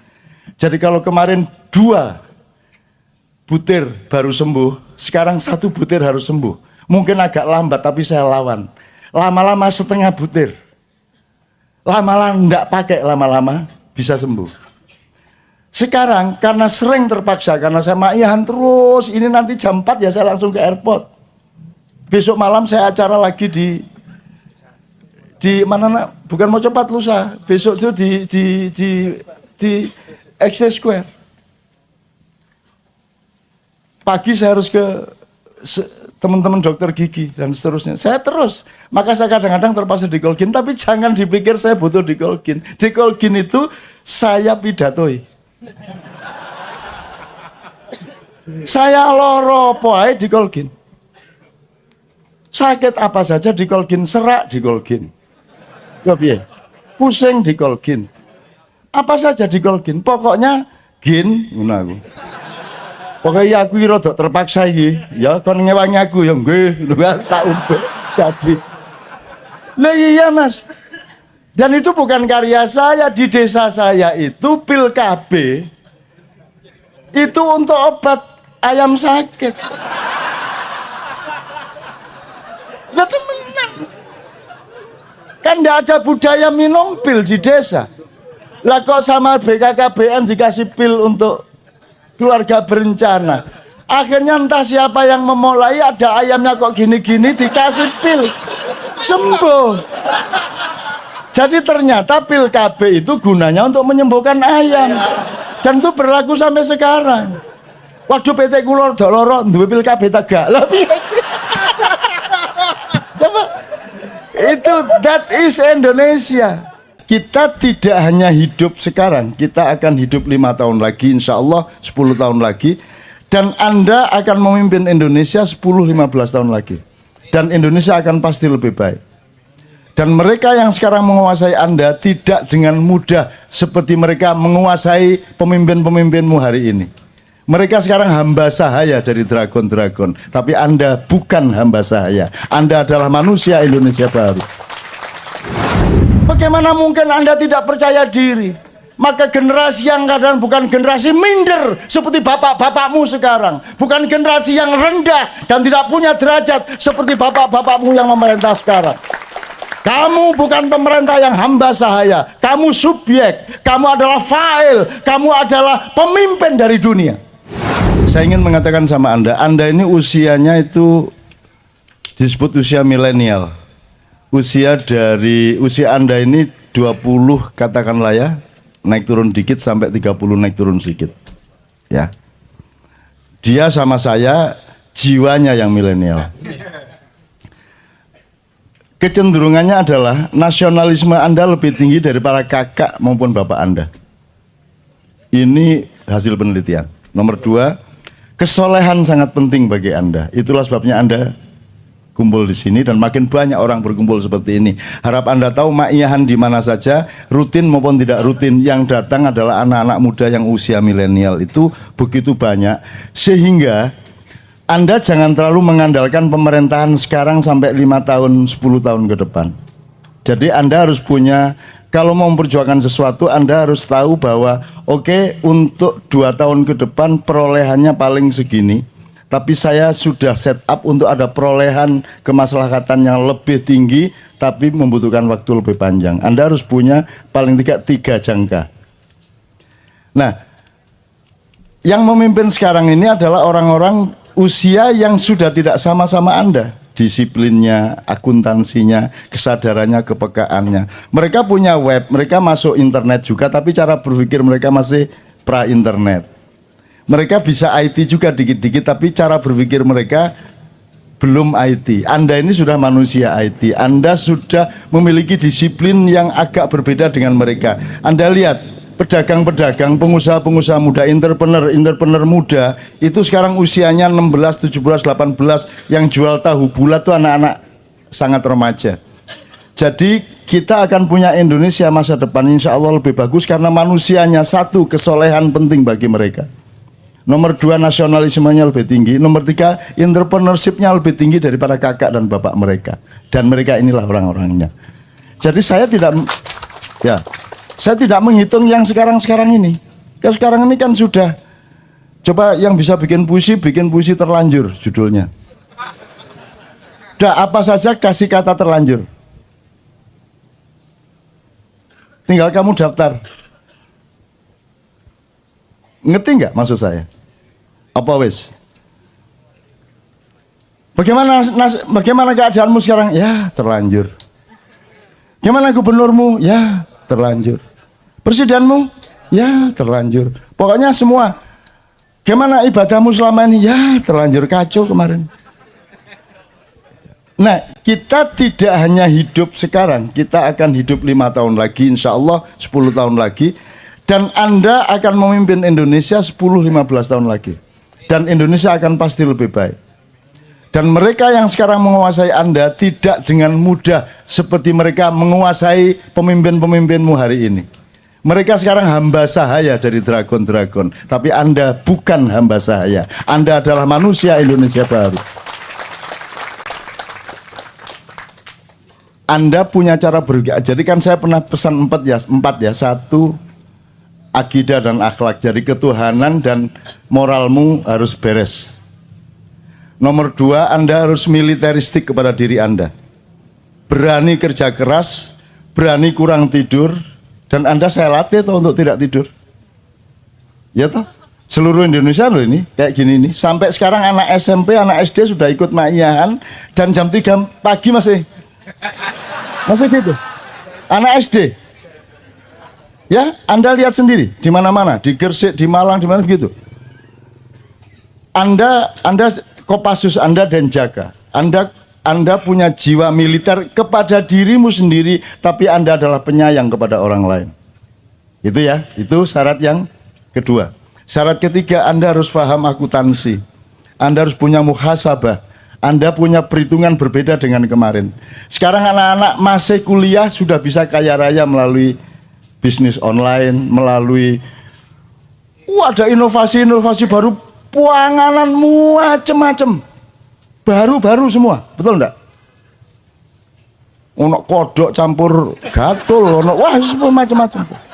Jadi kalau kemarin 2 butir baru sembuh, sekarang 1 butir harus sembuh. Mungkin agak lambat tapi saya lawan. Lama-lama setengah butir. Lama-lama enggak pakai, lama-lama bisa sembuh. Sekarang karena sering terpaksa, karena saya maihan terus, ini nanti jam 4 ya saya langsung ke airport. Besok malam saya acara lagi di mana, bukan mau cepat lusa, besok itu di Exchange Square. Pagi saya harus ke teman-teman dokter gigi dan seterusnya. Saya terus, maka saya kadang-kadang terpaksa dikolgin, tapi jangan dipikir saya butuh dikolgin. Dikolgin itu saya pidatoi. Saya loro poai dikolgin. Sakit apa saja dikolgin, serak dikolgin. Pusing dikolgin. Apa saja dikolgin, pokoknya gin ngono aku. Pokoknya aku rada terpaksa iki, ya kon ngewangi aku ya nggih, tak ubah jadi. Lah iya Mas. Dan itu bukan karya saya, di desa saya itu pil KB itu untuk obat ayam sakit. Lah temenan. Kan enggak ada budaya minum pil di desa. Lah kok sama BKKBN dikasih pil untuk keluarga berencana. Akhirnya entah siapa yang memulai, ada ayamnya kok gini-gini dikasih pil. Sembuh. Jadi ternyata pil KB itu gunanya untuk menyembuhkan ayam. Dan itu berlaku sampai sekarang. Waduh PT Kulor Doloro duwe pil KB tegak. Coba itu that is Indonesia. Kita tidak hanya hidup sekarang, kita akan hidup 5 tahun lagi, insya Allah 10 tahun lagi. Dan Anda akan memimpin Indonesia 10-15 tahun lagi. Dan Indonesia akan pasti lebih baik. Dan mereka yang sekarang menguasai Anda tidak dengan mudah seperti mereka menguasai pemimpin-pemimpinmu hari ini. Mereka sekarang hamba sahaya dari dragon-dragon. Tapi Anda bukan hamba sahaya. Anda adalah manusia Indonesia baru. Bagaimana mungkin Anda tidak percaya diri? Maka generasi yang kadang bukan generasi minder seperti bapak-bapakmu sekarang. Bukan generasi yang rendah dan tidak punya derajat seperti bapak-bapakmu yang memerintah sekarang. Kamu bukan pemerintah yang hamba sahaya. Kamu subjek. Kamu adalah fa'il. Kamu adalah pemimpin dari dunia. Saya ingin mengatakan sama Anda ini usianya itu disebut usia milenial. Usia Anda ini 20 katakanlah ya, naik turun dikit sampai 30 naik turun sedikit. Ya. Dia sama saya jiwanya yang milenial. Kecenderungannya adalah nasionalisme Anda lebih tinggi dari para kakak maupun bapak Anda. Ini hasil penelitian. Nomor 2, kesolehan sangat penting bagi Anda. Itulah sebabnya Anda kumpul di sini dan makin banyak orang berkumpul seperti ini. Harap Anda tahu ma'iyahan di mana saja, rutin maupun tidak rutin, yang datang adalah anak-anak muda yang usia milenial itu begitu banyak, sehingga Anda jangan terlalu mengandalkan pemerintahan sekarang sampai 5 tahun, 10 tahun ke depan. Jadi Anda harus punya, kalau mau memperjuangkan sesuatu, Anda harus tahu bahwa oke, untuk 2 tahun ke depan perolehannya paling segini. Tapi saya sudah set up untuk ada perolehan kemaslahatan yang lebih tinggi, tapi membutuhkan waktu lebih panjang. Anda harus punya paling tidak 3 jangka. Nah, yang memimpin sekarang ini adalah orang-orang usia yang sudah tidak sama-sama Anda. Disiplinnya, akuntansinya, kesadarannya, kepekaannya. Mereka punya web, mereka masuk internet juga, tapi cara berpikir mereka masih pra-internet. Mereka bisa IT juga dikit-dikit, tapi cara berpikir mereka belum IT. Anda ini sudah manusia IT. Anda sudah memiliki disiplin yang agak berbeda dengan mereka. Anda lihat, pedagang-pedagang, pengusaha-pengusaha muda, entrepreneur muda, itu sekarang usianya 16, 17, 18, yang jual tahu bulat itu anak-anak sangat remaja. Jadi kita akan punya Indonesia masa depan insya Allah lebih bagus karena manusianya satu, kesolehan penting bagi mereka. Nomor 2, nasionalismenya lebih tinggi. Nomor 3, entrepreneurship-nya lebih tinggi daripada kakak dan bapak mereka. Dan mereka inilah orang-orangnya. Jadi saya tidak menghitung yang sekarang-sekarang ini. Yang sekarang ini kan sudah, coba yang bisa bikin puisi terlanjur judulnya. Udah apa saja kasih kata terlanjur. Tinggal kamu daftar. Ngerti nggak maksud saya? Apa wis? Bagaimana keadaanmu sekarang? Ya, terlanjur. Gimana gubernurmu? Ya, terlanjur. Presidenmu? Ya, terlanjur. Pokoknya semua. Gimana ibadahmu selama ini? Ya, terlanjur, kacau kemarin. Nah, kita tidak hanya hidup sekarang, kita akan hidup 5 tahun lagi, insya Allah 10 tahun lagi, dan Anda akan memimpin Indonesia 10-15 tahun lagi, dan Indonesia akan pasti lebih baik. Dan mereka yang sekarang menguasai Anda tidak dengan mudah seperti mereka menguasai pemimpin-pemimpinmu hari ini. Mereka sekarang hamba sahaya dari dragon-dragon, tapi Anda bukan hamba sahaya. Anda adalah manusia Indonesia baru. Anda punya cara berpikir. Jadi kan saya pernah pesan empat ya. Satu, akidah dan akhlak. Jadi ketuhanan dan moralmu harus beres. Nomor 2, Anda harus militeristik kepada diri Anda. Berani kerja keras, berani kurang tidur, dan Anda saya latih toh untuk tidak tidur. Ya toh? Seluruh Indonesia loh ini, kayak gini nih. Sampai sekarang anak SMP, anak SD sudah ikut maiyahan, dan jam 3 pagi masih gitu. Anak SD. Ya, Anda lihat sendiri di mana-mana, di Gresik, di Malang, di mana begitu. Anda Kopassus Anda dan jaga. Anda punya jiwa militer kepada dirimu sendiri, tapi Anda adalah penyayang kepada orang lain. Itu ya, itu syarat yang kedua. Syarat ketiga, Anda harus paham akuntansi. Anda harus punya muhasabah. Anda punya perhitungan berbeda dengan kemarin. Sekarang anak-anak masih kuliah sudah bisa kaya raya melalui bisnis online, melalui ada inovasi-inovasi baru, panganan macam-macam. Baru-baru semua, betul enggak? Ono kodok campur gatul, ono wah semua macam-macam.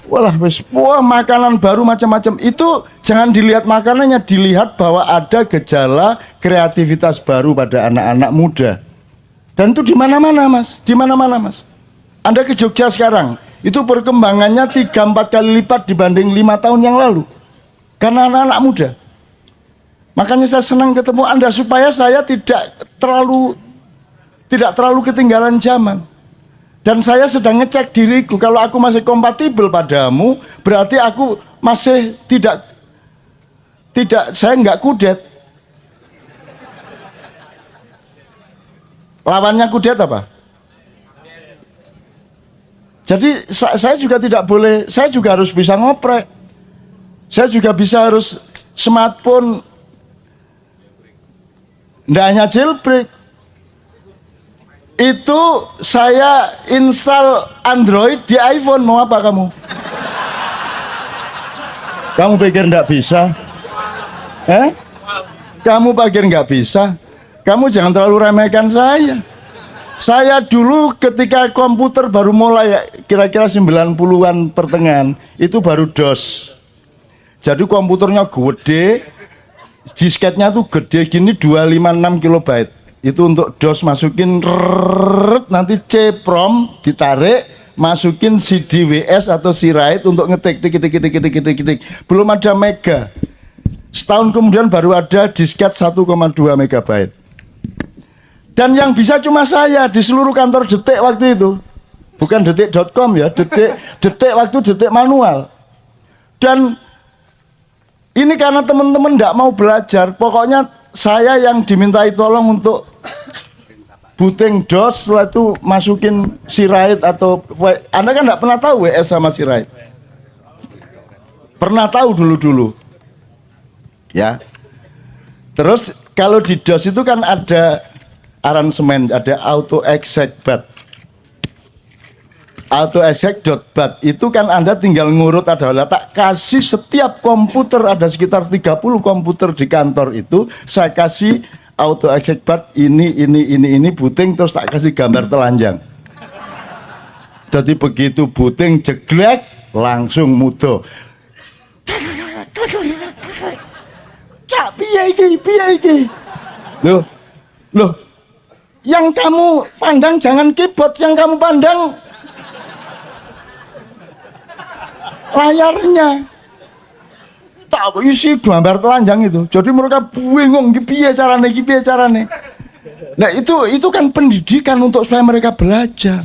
Walah wis makanan baru macam-macam. Itu jangan dilihat makanannya, dilihat bahwa ada gejala kreativitas baru pada anak-anak muda. Dan itu di mana-mana, Mas. Di mana-mana, Mas. Anda ke Jogja sekarang, itu perkembangannya 3-4 kali lipat dibanding 5 tahun yang lalu. Karena anak-anak muda. Makanya saya senang ketemu Anda supaya saya tidak terlalu ketinggalan zaman. Dan saya sedang ngecek diriku, kalau aku masih kompatibel padamu, berarti aku masih tidak saya nggak kudet. Lawannya kudet apa? Jadi saya juga tidak boleh, saya juga harus bisa ngoprek. Saya juga harus smartphone, nggak hanya jailbreak. Itu saya install Android di iPhone. Mau apa kamu? Kamu pikir nggak bisa? Kamu pikir nggak bisa? Kamu jangan terlalu remehkan saya. Saya dulu ketika komputer baru mulai, kira-kira 90-an pertengahan, itu baru DOS. Jadi komputernya gede, disketnya tuh gede gini, 256 kilobyte. Itu untuk DOS, masukin nanti C-ROM ditarik, masukin CD-WS atau C-Write untuk ngetik tik. Belum ada mega. Setahun kemudian baru ada disket 1,2 megabyte. Dan yang bisa cuma saya di seluruh kantor Detik waktu itu. Bukan detik.com ya, detik waktu detik manual. Dan ini karena teman-teman enggak mau belajar, pokoknya saya yang dimintai tolong untuk booting DOS, setelah itu masukin C-Write atau Anda kan enggak pernah tahu WS sama C-Write. Pernah tahu dulu-dulu. Ya. Terus kalau di DOS itu kan ada aransemen, ada auto-exec.bat. Auto-exec.bat itu kan Anda tinggal ngurut, adalah tak kasih setiap komputer, ada sekitar 30 komputer di kantor itu, saya kasih auto-exec.bat ini booting, terus tak kasih gambar telanjang. Jadi begitu booting jeglek langsung mudo. Cak piye iki? Loh. Yang kamu pandang jangan keyboard, yang kamu pandang layarnya. Tak isi gambar telanjang itu. Jadi mereka bingung piye carane. Nah, itu kan pendidikan untuk supaya mereka belajar.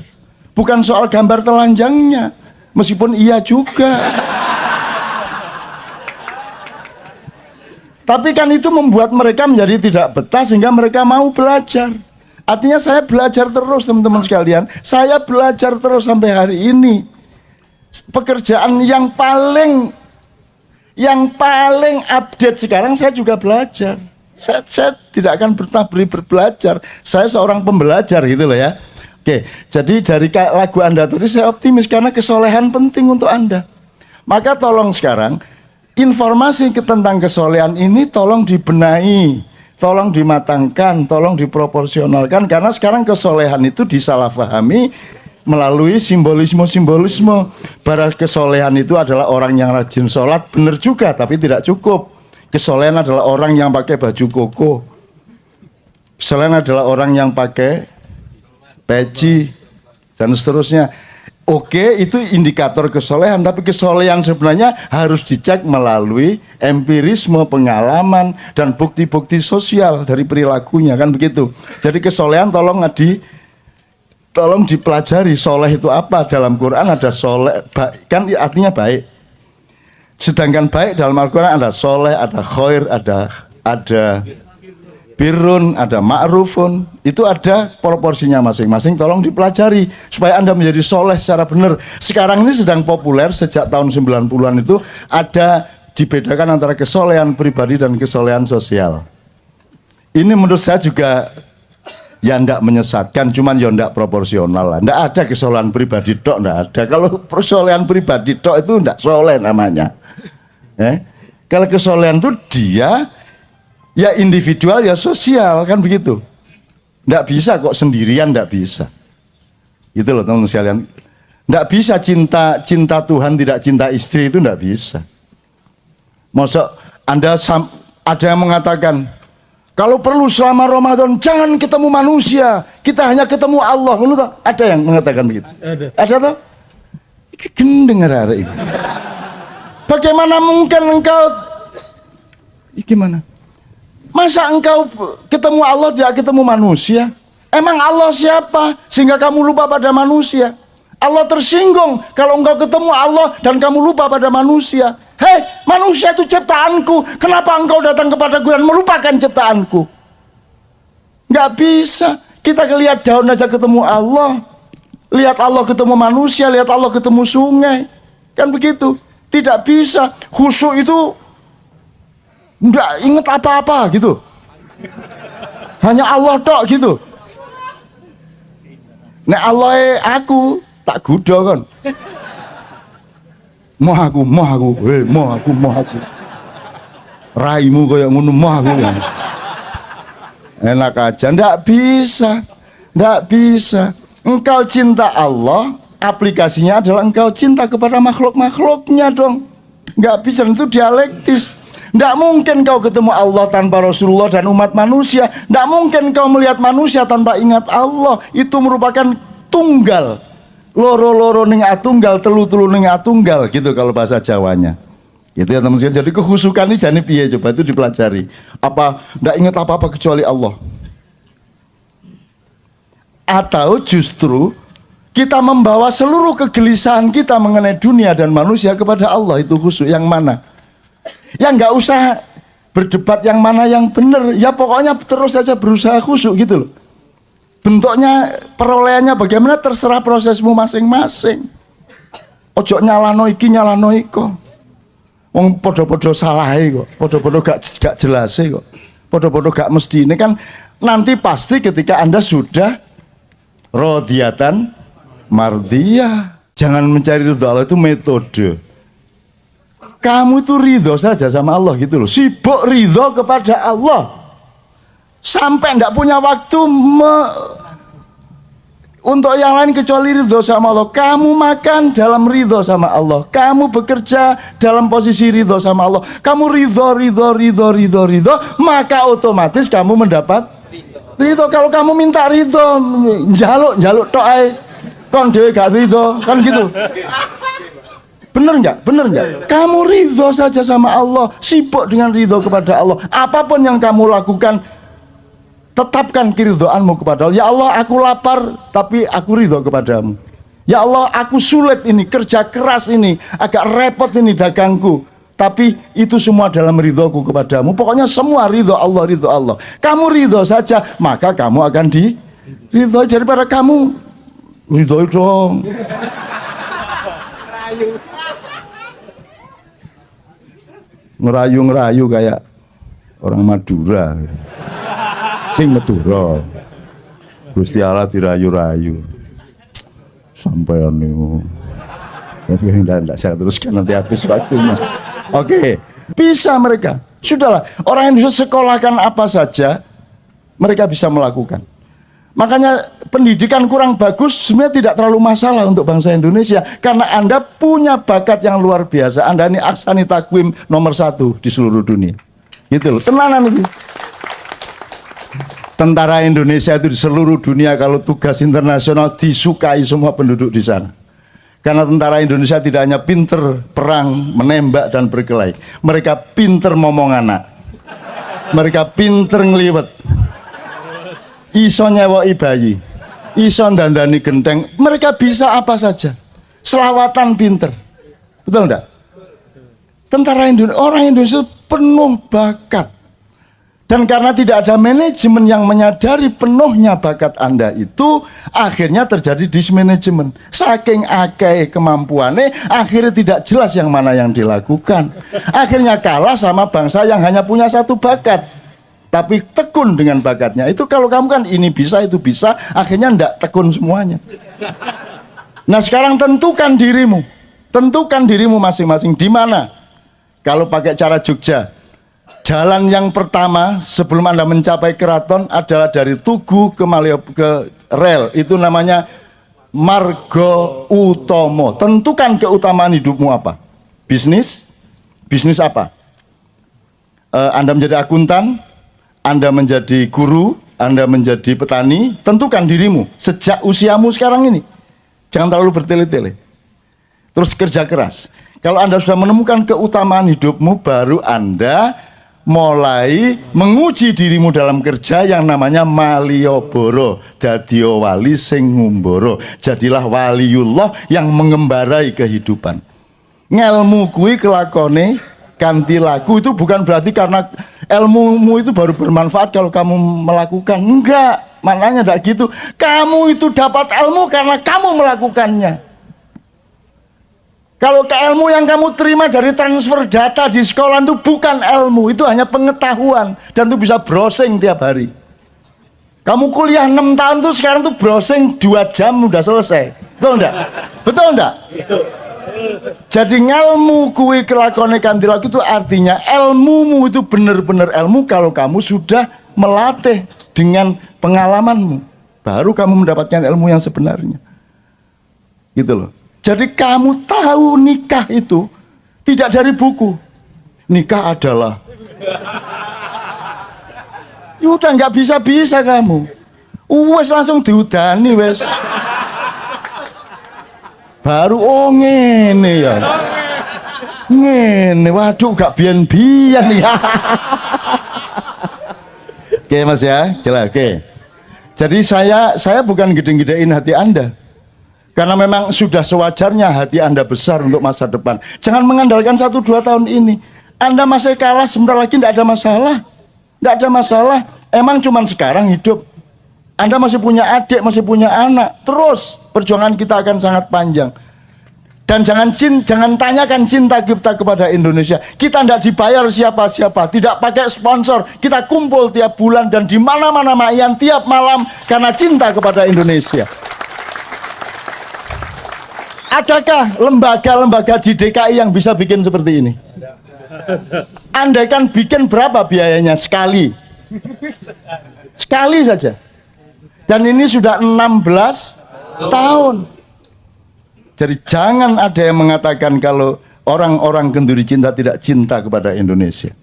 Bukan soal gambar telanjangnya. Meskipun iya juga. Tapi kan itu membuat mereka menjadi tidak betah sehingga mereka mau belajar. Artinya saya belajar terus teman-teman sekalian. Saya belajar terus sampai hari ini. Pekerjaan yang paling update sekarang saya juga belajar. Saya tidak akan belajar. Saya seorang pembelajar gitu loh ya. Oke, jadi dari lagu Anda tadi saya optimis karena kesolehan penting untuk Anda. Maka tolong sekarang informasi tentang kesolehan ini tolong dibenahi, tolong dimatangkan, tolong diproporsionalkan karena sekarang kesolehan itu disalahpahami melalui simbolisme. Bahwa kesolehan itu adalah orang yang rajin sholat, benar juga tapi tidak cukup. Kesolehan adalah orang yang pakai baju koko. Kesolehan adalah orang yang pakai peci dan seterusnya. Oke, itu indikator kesolehan, tapi kesolehan sebenarnya harus dicek melalui empirisme, pengalaman, dan bukti-bukti sosial dari perilakunya, kan begitu. Jadi kesolehan tolong dipelajari. Soleh itu apa? Dalam Quran ada soleh, kan artinya baik. Sedangkan baik dalam Al-Quran ada soleh, ada khair, ada birrun, ada ma'rufun. Itu ada proporsinya masing-masing. Tolong dipelajari supaya Anda menjadi soleh secara benar. Sekarang ini sedang populer sejak tahun 90-an itu ada dibedakan antara kesolehan pribadi dan kesolehan sosial. Ini menurut saya juga ya enggak menyesatkan, cuman ya enggak proporsional lah. Enggak ada kesolehan pribadi tok, enggak ada. Kalau kesolehan pribadi tok itu enggak soleh namanya. Kalau kesolehan itu dia ya individual ya sosial, kan begitu. Nggak bisa kok sendirian, nggak bisa. Gitu loh teman-teman sekalian. Nggak bisa cinta Tuhan tidak cinta istri, itu nggak bisa. Masa ada yang mengatakan kalau perlu selama Ramadan jangan ketemu manusia, kita hanya ketemu Allah. Ada yang mengatakan begitu. Ada toh? Gendeng hari ini. Bagaimana mungkin engkau gimana? Masa engkau ketemu Allah tidak ketemu manusia? Emang Allah siapa sehingga kamu lupa pada manusia? Allah tersinggung kalau engkau ketemu Allah dan kamu lupa pada manusia. Hei, manusia itu ciptaanku, kenapa engkau datang kepadaku dan melupakan ciptaanku? Nggak bisa. Kita lihat daun aja ketemu Allah, lihat Allah ketemu manusia, lihat Allah ketemu sungai, kan begitu. Tidak bisa. Khusyuk itu nggak inget apa-apa gitu. Hanya Allah tok gitu. Nek Allah aku tak gudo kan. Moh aku. Raimu kayak ngono moh aku. Enak aja, ndak bisa. Engkau cinta Allah, aplikasinya adalah engkau cinta kepada makhluk-makhluknya dong. Nggak bisa, itu dialektis. Nggak mungkin kau ketemu Allah tanpa Rasulullah dan umat manusia. Nggak mungkin kau melihat manusia tanpa ingat Allah. Itu merupakan tunggal. Loro-loro ning atunggal, telu-telu ning atunggal gitu kalau bahasa Jawanya. Gitu ya teman-teman. Jadi kehusukan ini jane piye coba itu dipelajari. Apa nggak ingat apa-apa kecuali Allah? Atau justru kita membawa seluruh kegelisahan kita mengenai dunia dan manusia kepada Allah, itu khusyuk yang mana? Ya nggak usah berdebat yang mana yang benar, ya pokoknya terus saja berusaha khusyuk gitu loh. Bentuknya, perolehannya bagaimana terserah prosesmu masing-masing. Ojo nyalano iki nyalano iko. Wong podo-podo salah kok, podo-podo gak jelas kok, podo-podo gak mesti. Ini kan nanti pasti ketika Anda sudah rodiyatan mardiyah. Jangan mencari ridho Allah, itu metode. Kamu itu ridho saja sama Allah gitu loh. Sibuk ridho kepada Allah sampai ndak punya waktu untuk yang lain kecuali ridho sama Allah. Kamu makan dalam ridho sama Allah. Kamu bekerja dalam posisi ridho sama Allah. Kamu ridho, maka otomatis kamu mendapat ridho. Kalau kamu minta ridho, jaluk tok ae. Kon dhewe gak ridho, kan gitu. Bener nggak? Kamu ridho saja sama Allah, sibuk dengan ridho kepada Allah. Apapun yang kamu lakukan, tetapkan keridhoanmu kepada Allah. Ya Allah, aku lapar, tapi aku ridho kepadamu. Ya Allah, aku sulit ini, kerja keras ini, agak repot ini dagangku, tapi itu semua dalam ridhoku kepadamu. Pokoknya semua ridho Allah, ridho Allah. Kamu ridho saja, maka kamu akan diridhoi. Daripada kamu ridhoi dong. Ngerayu kayak orang Madura. Sing Madura. Gusti Allah dirayu-rayu. Sampai niku. Tidak saya teruskan nanti habis waktunya. Oke, bisa mereka. Sudahlah, orang Indonesia sekolahkan apa saja mereka bisa melakukan. Makanya pendidikan kurang bagus sebenarnya tidak terlalu masalah untuk bangsa Indonesia, karena Anda punya bakat yang luar biasa. Anda ini aksani takwim nomor 1 di seluruh dunia. Gitu loh, tenanan itu. Tentara Indonesia itu di seluruh dunia kalau tugas internasional disukai semua penduduk di sana. Karena tentara Indonesia tidak hanya pinter perang, menembak dan berkelahi. Mereka pinter ngomong anak. Mereka pinter ngeliwet. Iso nyewoi bayi. Iso dandani genteng. Mereka bisa apa saja. Selawatan pinter. Betul enggak? Tentara Indonesia, orang Indonesia penuh bakat. Dan karena tidak ada manajemen yang menyadari penuhnya bakat Anda itu, akhirnya terjadi dismanajemen. Saking akeh kemampuannya, akhirnya tidak jelas yang mana yang dilakukan. Akhirnya kalah sama bangsa yang hanya punya satu bakat, tapi tekun dengan bakatnya. Itu kalau kamu kan ini bisa, itu bisa, akhirnya ndak tekun semuanya. Nah sekarang tentukan dirimu. Tentukan dirimu masing-masing di mana. Kalau pakai cara Jogja, jalan yang pertama sebelum Anda mencapai keraton adalah dari Tugu ke rel. Itu namanya marga utama. Tentukan keutamaan hidupmu apa. Bisnis? Bisnis apa? Anda menjadi akuntan, Anda menjadi guru, Anda menjadi petani. Tentukan dirimu sejak usiamu sekarang ini. Jangan terlalu bertele-tele. Terus kerja keras. Kalau Anda sudah menemukan keutamaan hidupmu, baru Anda mulai menguji dirimu dalam kerja yang namanya maliyoboro, dadio wali sing ngumboro. Jadilah waliullah yang mengembarai kehidupan. Ngelmu kui kelakone ganti laku, itu bukan berarti karena ilmumu itu baru bermanfaat kalau kamu melakukan. Enggak, maknanya enggak gitu. Kamu itu dapat ilmu karena kamu melakukannya. Kalau ke ilmu yang kamu terima dari transfer data di sekolah itu bukan ilmu, itu hanya pengetahuan dan itu bisa browsing tiap hari. Kamu kuliah 6 tahun tuh sekarang tuh browsing 2 jam udah selesai. Betul enggak? Betul enggak? Jadi ngelmu kuwi kelakone kanthi laku itu artinya ilmumu itu benar-benar ilmu kalau kamu sudah melatih dengan pengalamanmu. Baru kamu mendapatkan ilmu yang sebenarnya. Gitu loh. Jadi kamu tahu nikah itu tidak dari buku. Nikah adalah ya udah nggak bisa kamu. Wes langsung diudani wes. Baru oh ngene ya. Ngene, waduh gak biyen-biyen ya. Oke Mas ya, jelas oke. Jadi saya bukan gede-gedein hati Anda. Karena memang sudah sewajarnya hati Anda besar untuk masa depan. Jangan mengandalkan 1-2 tahun ini. Anda masih kalah, sebentar lagi tidak ada masalah. Tidak ada masalah. Emang cuman sekarang hidup. Anda masih punya adik, masih punya anak. Terus perjuangan kita akan sangat panjang. Dan jangan tanyakan cinta kita kepada Indonesia. Kita tidak dibayar siapa-siapa, tidak pakai sponsor. Kita kumpul tiap bulan dan di mana-mana mayan tiap malam karena cinta kepada Indonesia. Adakah lembaga-lembaga di DKI yang bisa bikin seperti ini? Andaikan bikin berapa biayanya? Sekali saja. Dan ini sudah 16 tahun. Jadi jangan ada yang mengatakan kalau orang-orang Kenduri cinta tidak cinta kepada Indonesia.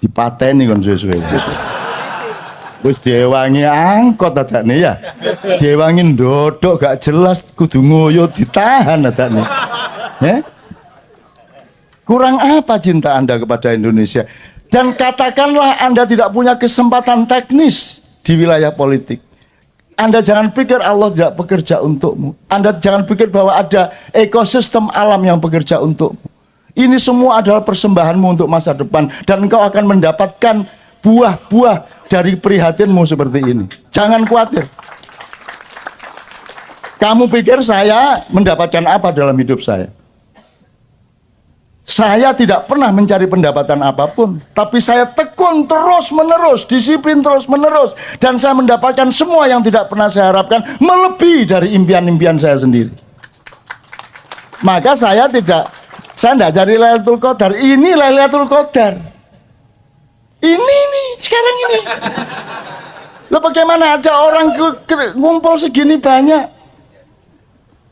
Dipateni kon suwe-suwe. Wis diewangi angkot adane ya. Diewangi ndodok gak jelas kudu ngoyo ditahan adane. Kurang apa cinta Anda kepada Indonesia? Dan katakanlah Anda tidak punya kesempatan teknis di wilayah politik. Anda jangan pikir Allah tidak bekerja untukmu. Anda jangan pikir bahwa ada ekosistem alam yang bekerja untukmu. Ini semua adalah persembahanmu untuk masa depan, dan engkau akan mendapatkan buah-buah dari prihatinmu seperti ini. Jangan khawatir. Kamu pikir saya mendapatkan apa dalam hidup saya? Saya tidak pernah mencari pendapatan apapun, tapi saya tekun terus menerus, disiplin terus menerus, dan saya mendapatkan semua yang tidak pernah saya harapkan, melebihi dari impian-impian saya sendiri. Maka saya tidak cari Lailatul Qadar. Ini Lailatul Qadar. Ini sekarang ini. Loh, bagaimana ada orang ngumpul segini banyak?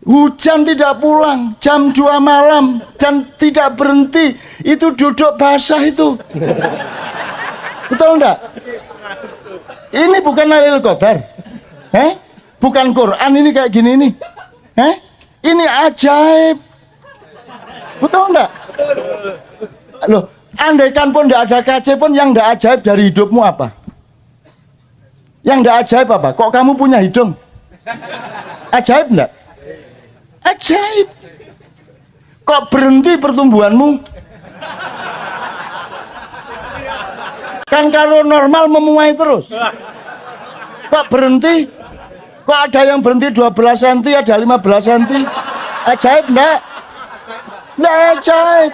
Hujan tidak pulang, jam 2 malam dan tidak berhenti. Itu duduk basah itu. Betul enggak? Ini bukan Lailatul Qadar. Bukan Quran ini kayak gini nih. Ini ajaib. Betul enggak? Loh, andaikan pun enggak ada kaca pun, yang enggak ajaib dari hidupmu apa? Yang enggak ajaib apa? Kok kamu punya hidung? Ajaib enggak? Ajaib. Kok berhenti pertumbuhanmu? Kan kalau normal memuai terus. Kok berhenti? Kok ada yang berhenti 12 cm, ada 15 cm? Ajaib enggak? Enggak ajaib.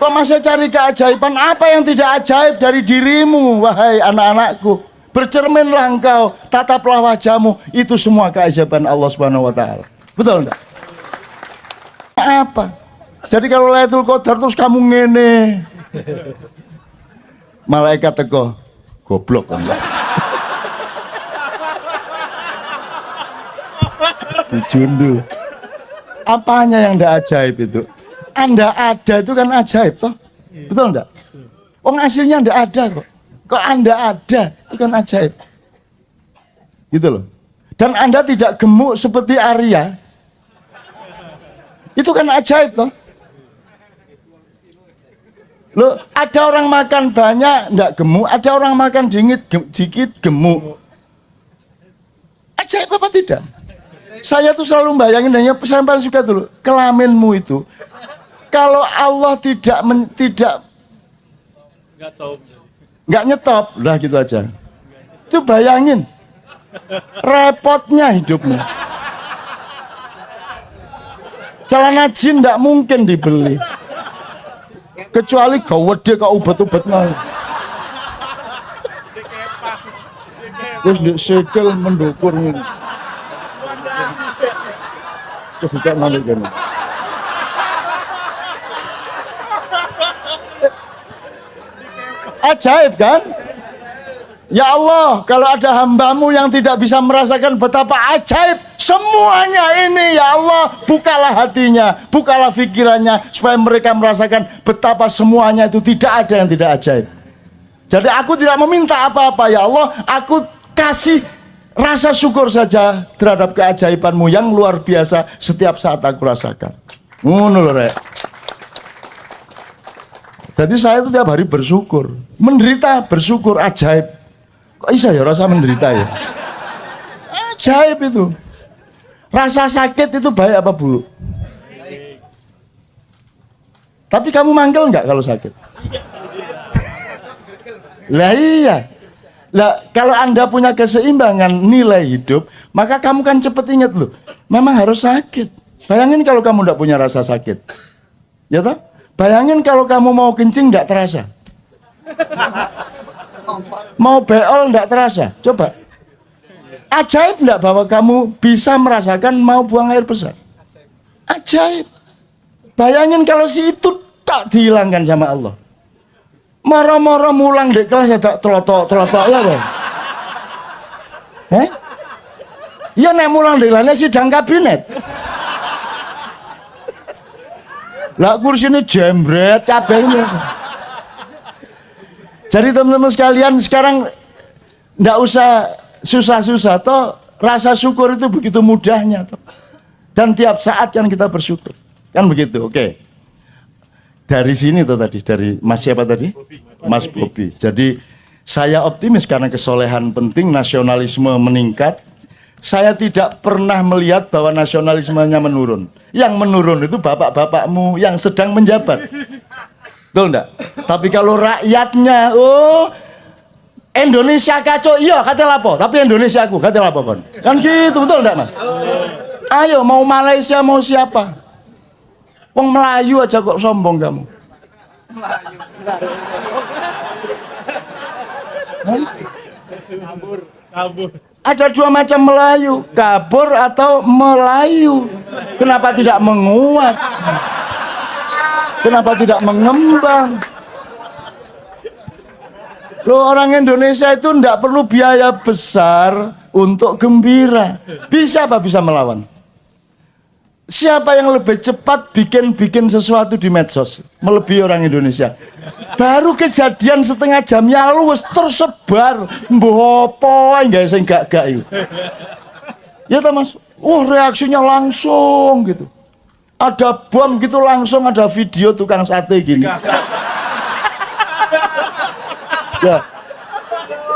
Kok masih cari keajaiban? Apa yang tidak ajaib dari dirimu, wahai anak-anakku? Bercerminlah engkau, tataplah wajahmu. Itu semua keajaiban Allah Subhanahu wa Ta'ala. Betul enggak? Apa? Jadi kalau Lailatul Qadar terus kamu ngene, malaikat teko, goblok enggak? Dijundul. Apanya yang enggak ajaib itu? Anda ada itu kan ajaib toh? Betul enggak? Hasilnya enggak ada kok. Kok Anda ada itu kan ajaib. Gitu loh. Dan Anda tidak gemuk seperti Arya. Itu kan ajaib toh. Loh, ada orang makan banyak enggak gemuk, ada orang makan dikit gemuk. Ajaib apa tidak? Saya tuh selalu bayangin, hanya saya paling suka dulu, kelaminmu itu. Kalau Allah tidak enggak nyetop, udah gitu aja. Itu bayangin. Repotnya hidupmu. Celana jin tidak mungkin dibeli, kecuali gawede kau ubat-ubat mau. Terus di sekel mendukur ini. Terus tidak nangis gini. Ajaib kan? Ya Allah, kalau ada hambamu yang tidak bisa merasakan betapa ajaib semuanya ini, ya Allah, bukalah hatinya, bukalah pikirannya, supaya mereka merasakan betapa semuanya itu tidak ada yang tidak ajaib. Jadi aku tidak meminta apa-apa, ya Allah, aku kasih rasa syukur saja terhadap keajaibanmu yang luar biasa setiap saat aku rasakan. Ngono lho, Rek. Jadi saya itu tiap hari bersyukur, menderita bersyukur, ajaib. Kok bisa ya rasa menderita ya? Ajaib itu. Rasa sakit itu baik apa buruk? Tapi kamu manggil nggak kalau sakit? Lah iya. Lah kalau Anda punya keseimbangan nilai hidup, maka kamu kan cepet ingat loh, memang harus sakit. Bayangin kalau kamu nggak punya rasa sakit. Ya toh? Bayangin kalau kamu mau kencing nggak terasa. Mau beol enggak terasa, coba. Ajaib enggak bahwa kamu bisa merasakan mau buang air besar? Ajaib. Bayangin kalau si itu tak dihilangkan sama Allah. Moro-moro mulang di kelas ya tak telotok ya bang. Iya nek mulang di kelasnya sidang kabinet. Lah kursinya jembret cabenya. Jadi teman-teman sekalian, sekarang enggak usah susah-susah toh, rasa syukur itu begitu mudahnya toh. Dan tiap saat kan kita bersyukur. Kan begitu. Oke. Dari sini tuh tadi, dari Mas siapa tadi? Mas Bobi. Jadi saya optimis karena kesolehan penting, nasionalisme meningkat, Saya tidak pernah melihat bahwa nasionalismenya menurun. Yang menurun itu bapak-bapakmu yang sedang menjabat. Betul enggak? Tapi kalau rakyatnya, oh Indonesia kacau, iya kata lapo, tapi Indonesia aku kata lapo kon. Kan gitu, betul enggak Mas? Ayo mau Malaysia mau siapa? Wong Melayu aja kok sombong kamu. Kabur. Ada dua macam Melayu, kabur atau Melayu. Kenapa tidak menguat? Kenapa tidak mengembang? Loh, orang Indonesia itu tidak perlu biaya besar untuk gembira. Bisa apa bisa melawan? Siapa yang lebih cepat bikin sesuatu di medsos melebihi orang Indonesia? Baru kejadian setengah jamnya lalu tersebar mbopo enggak sing gak itu. Ya ta Mas? Reaksinya langsung gitu. Ada bom gitu langsung ada video tukang sate gini. Ya.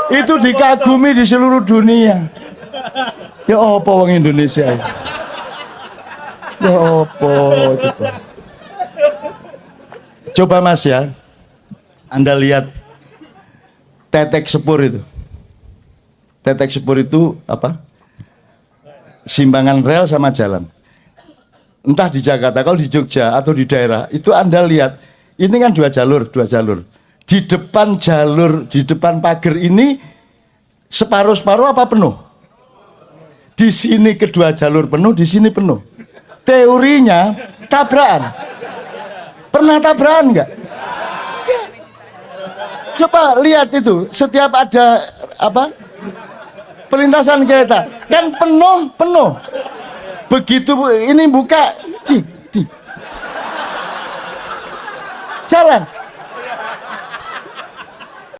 Itu dikagumi di seluruh dunia. Ya apa wong Indonesia ya? Ya apa gitu. Coba Mas ya, Anda lihat tetek sepur itu. Tetek sepur itu apa? Simbangan rel sama jalan. Entah di Jakarta, kalau di Jogja atau di daerah, itu Anda lihat, ini kan dua jalur. Di depan jalur, di depan pagar ini separuh-separuh apa penuh? Di sini kedua jalur penuh, di sini penuh. Teorinya tabrakan. Pernah tabrakan enggak? Coba lihat itu, setiap ada apa? Pelintasan kereta, kan penuh. Begitu ini buka, jalan.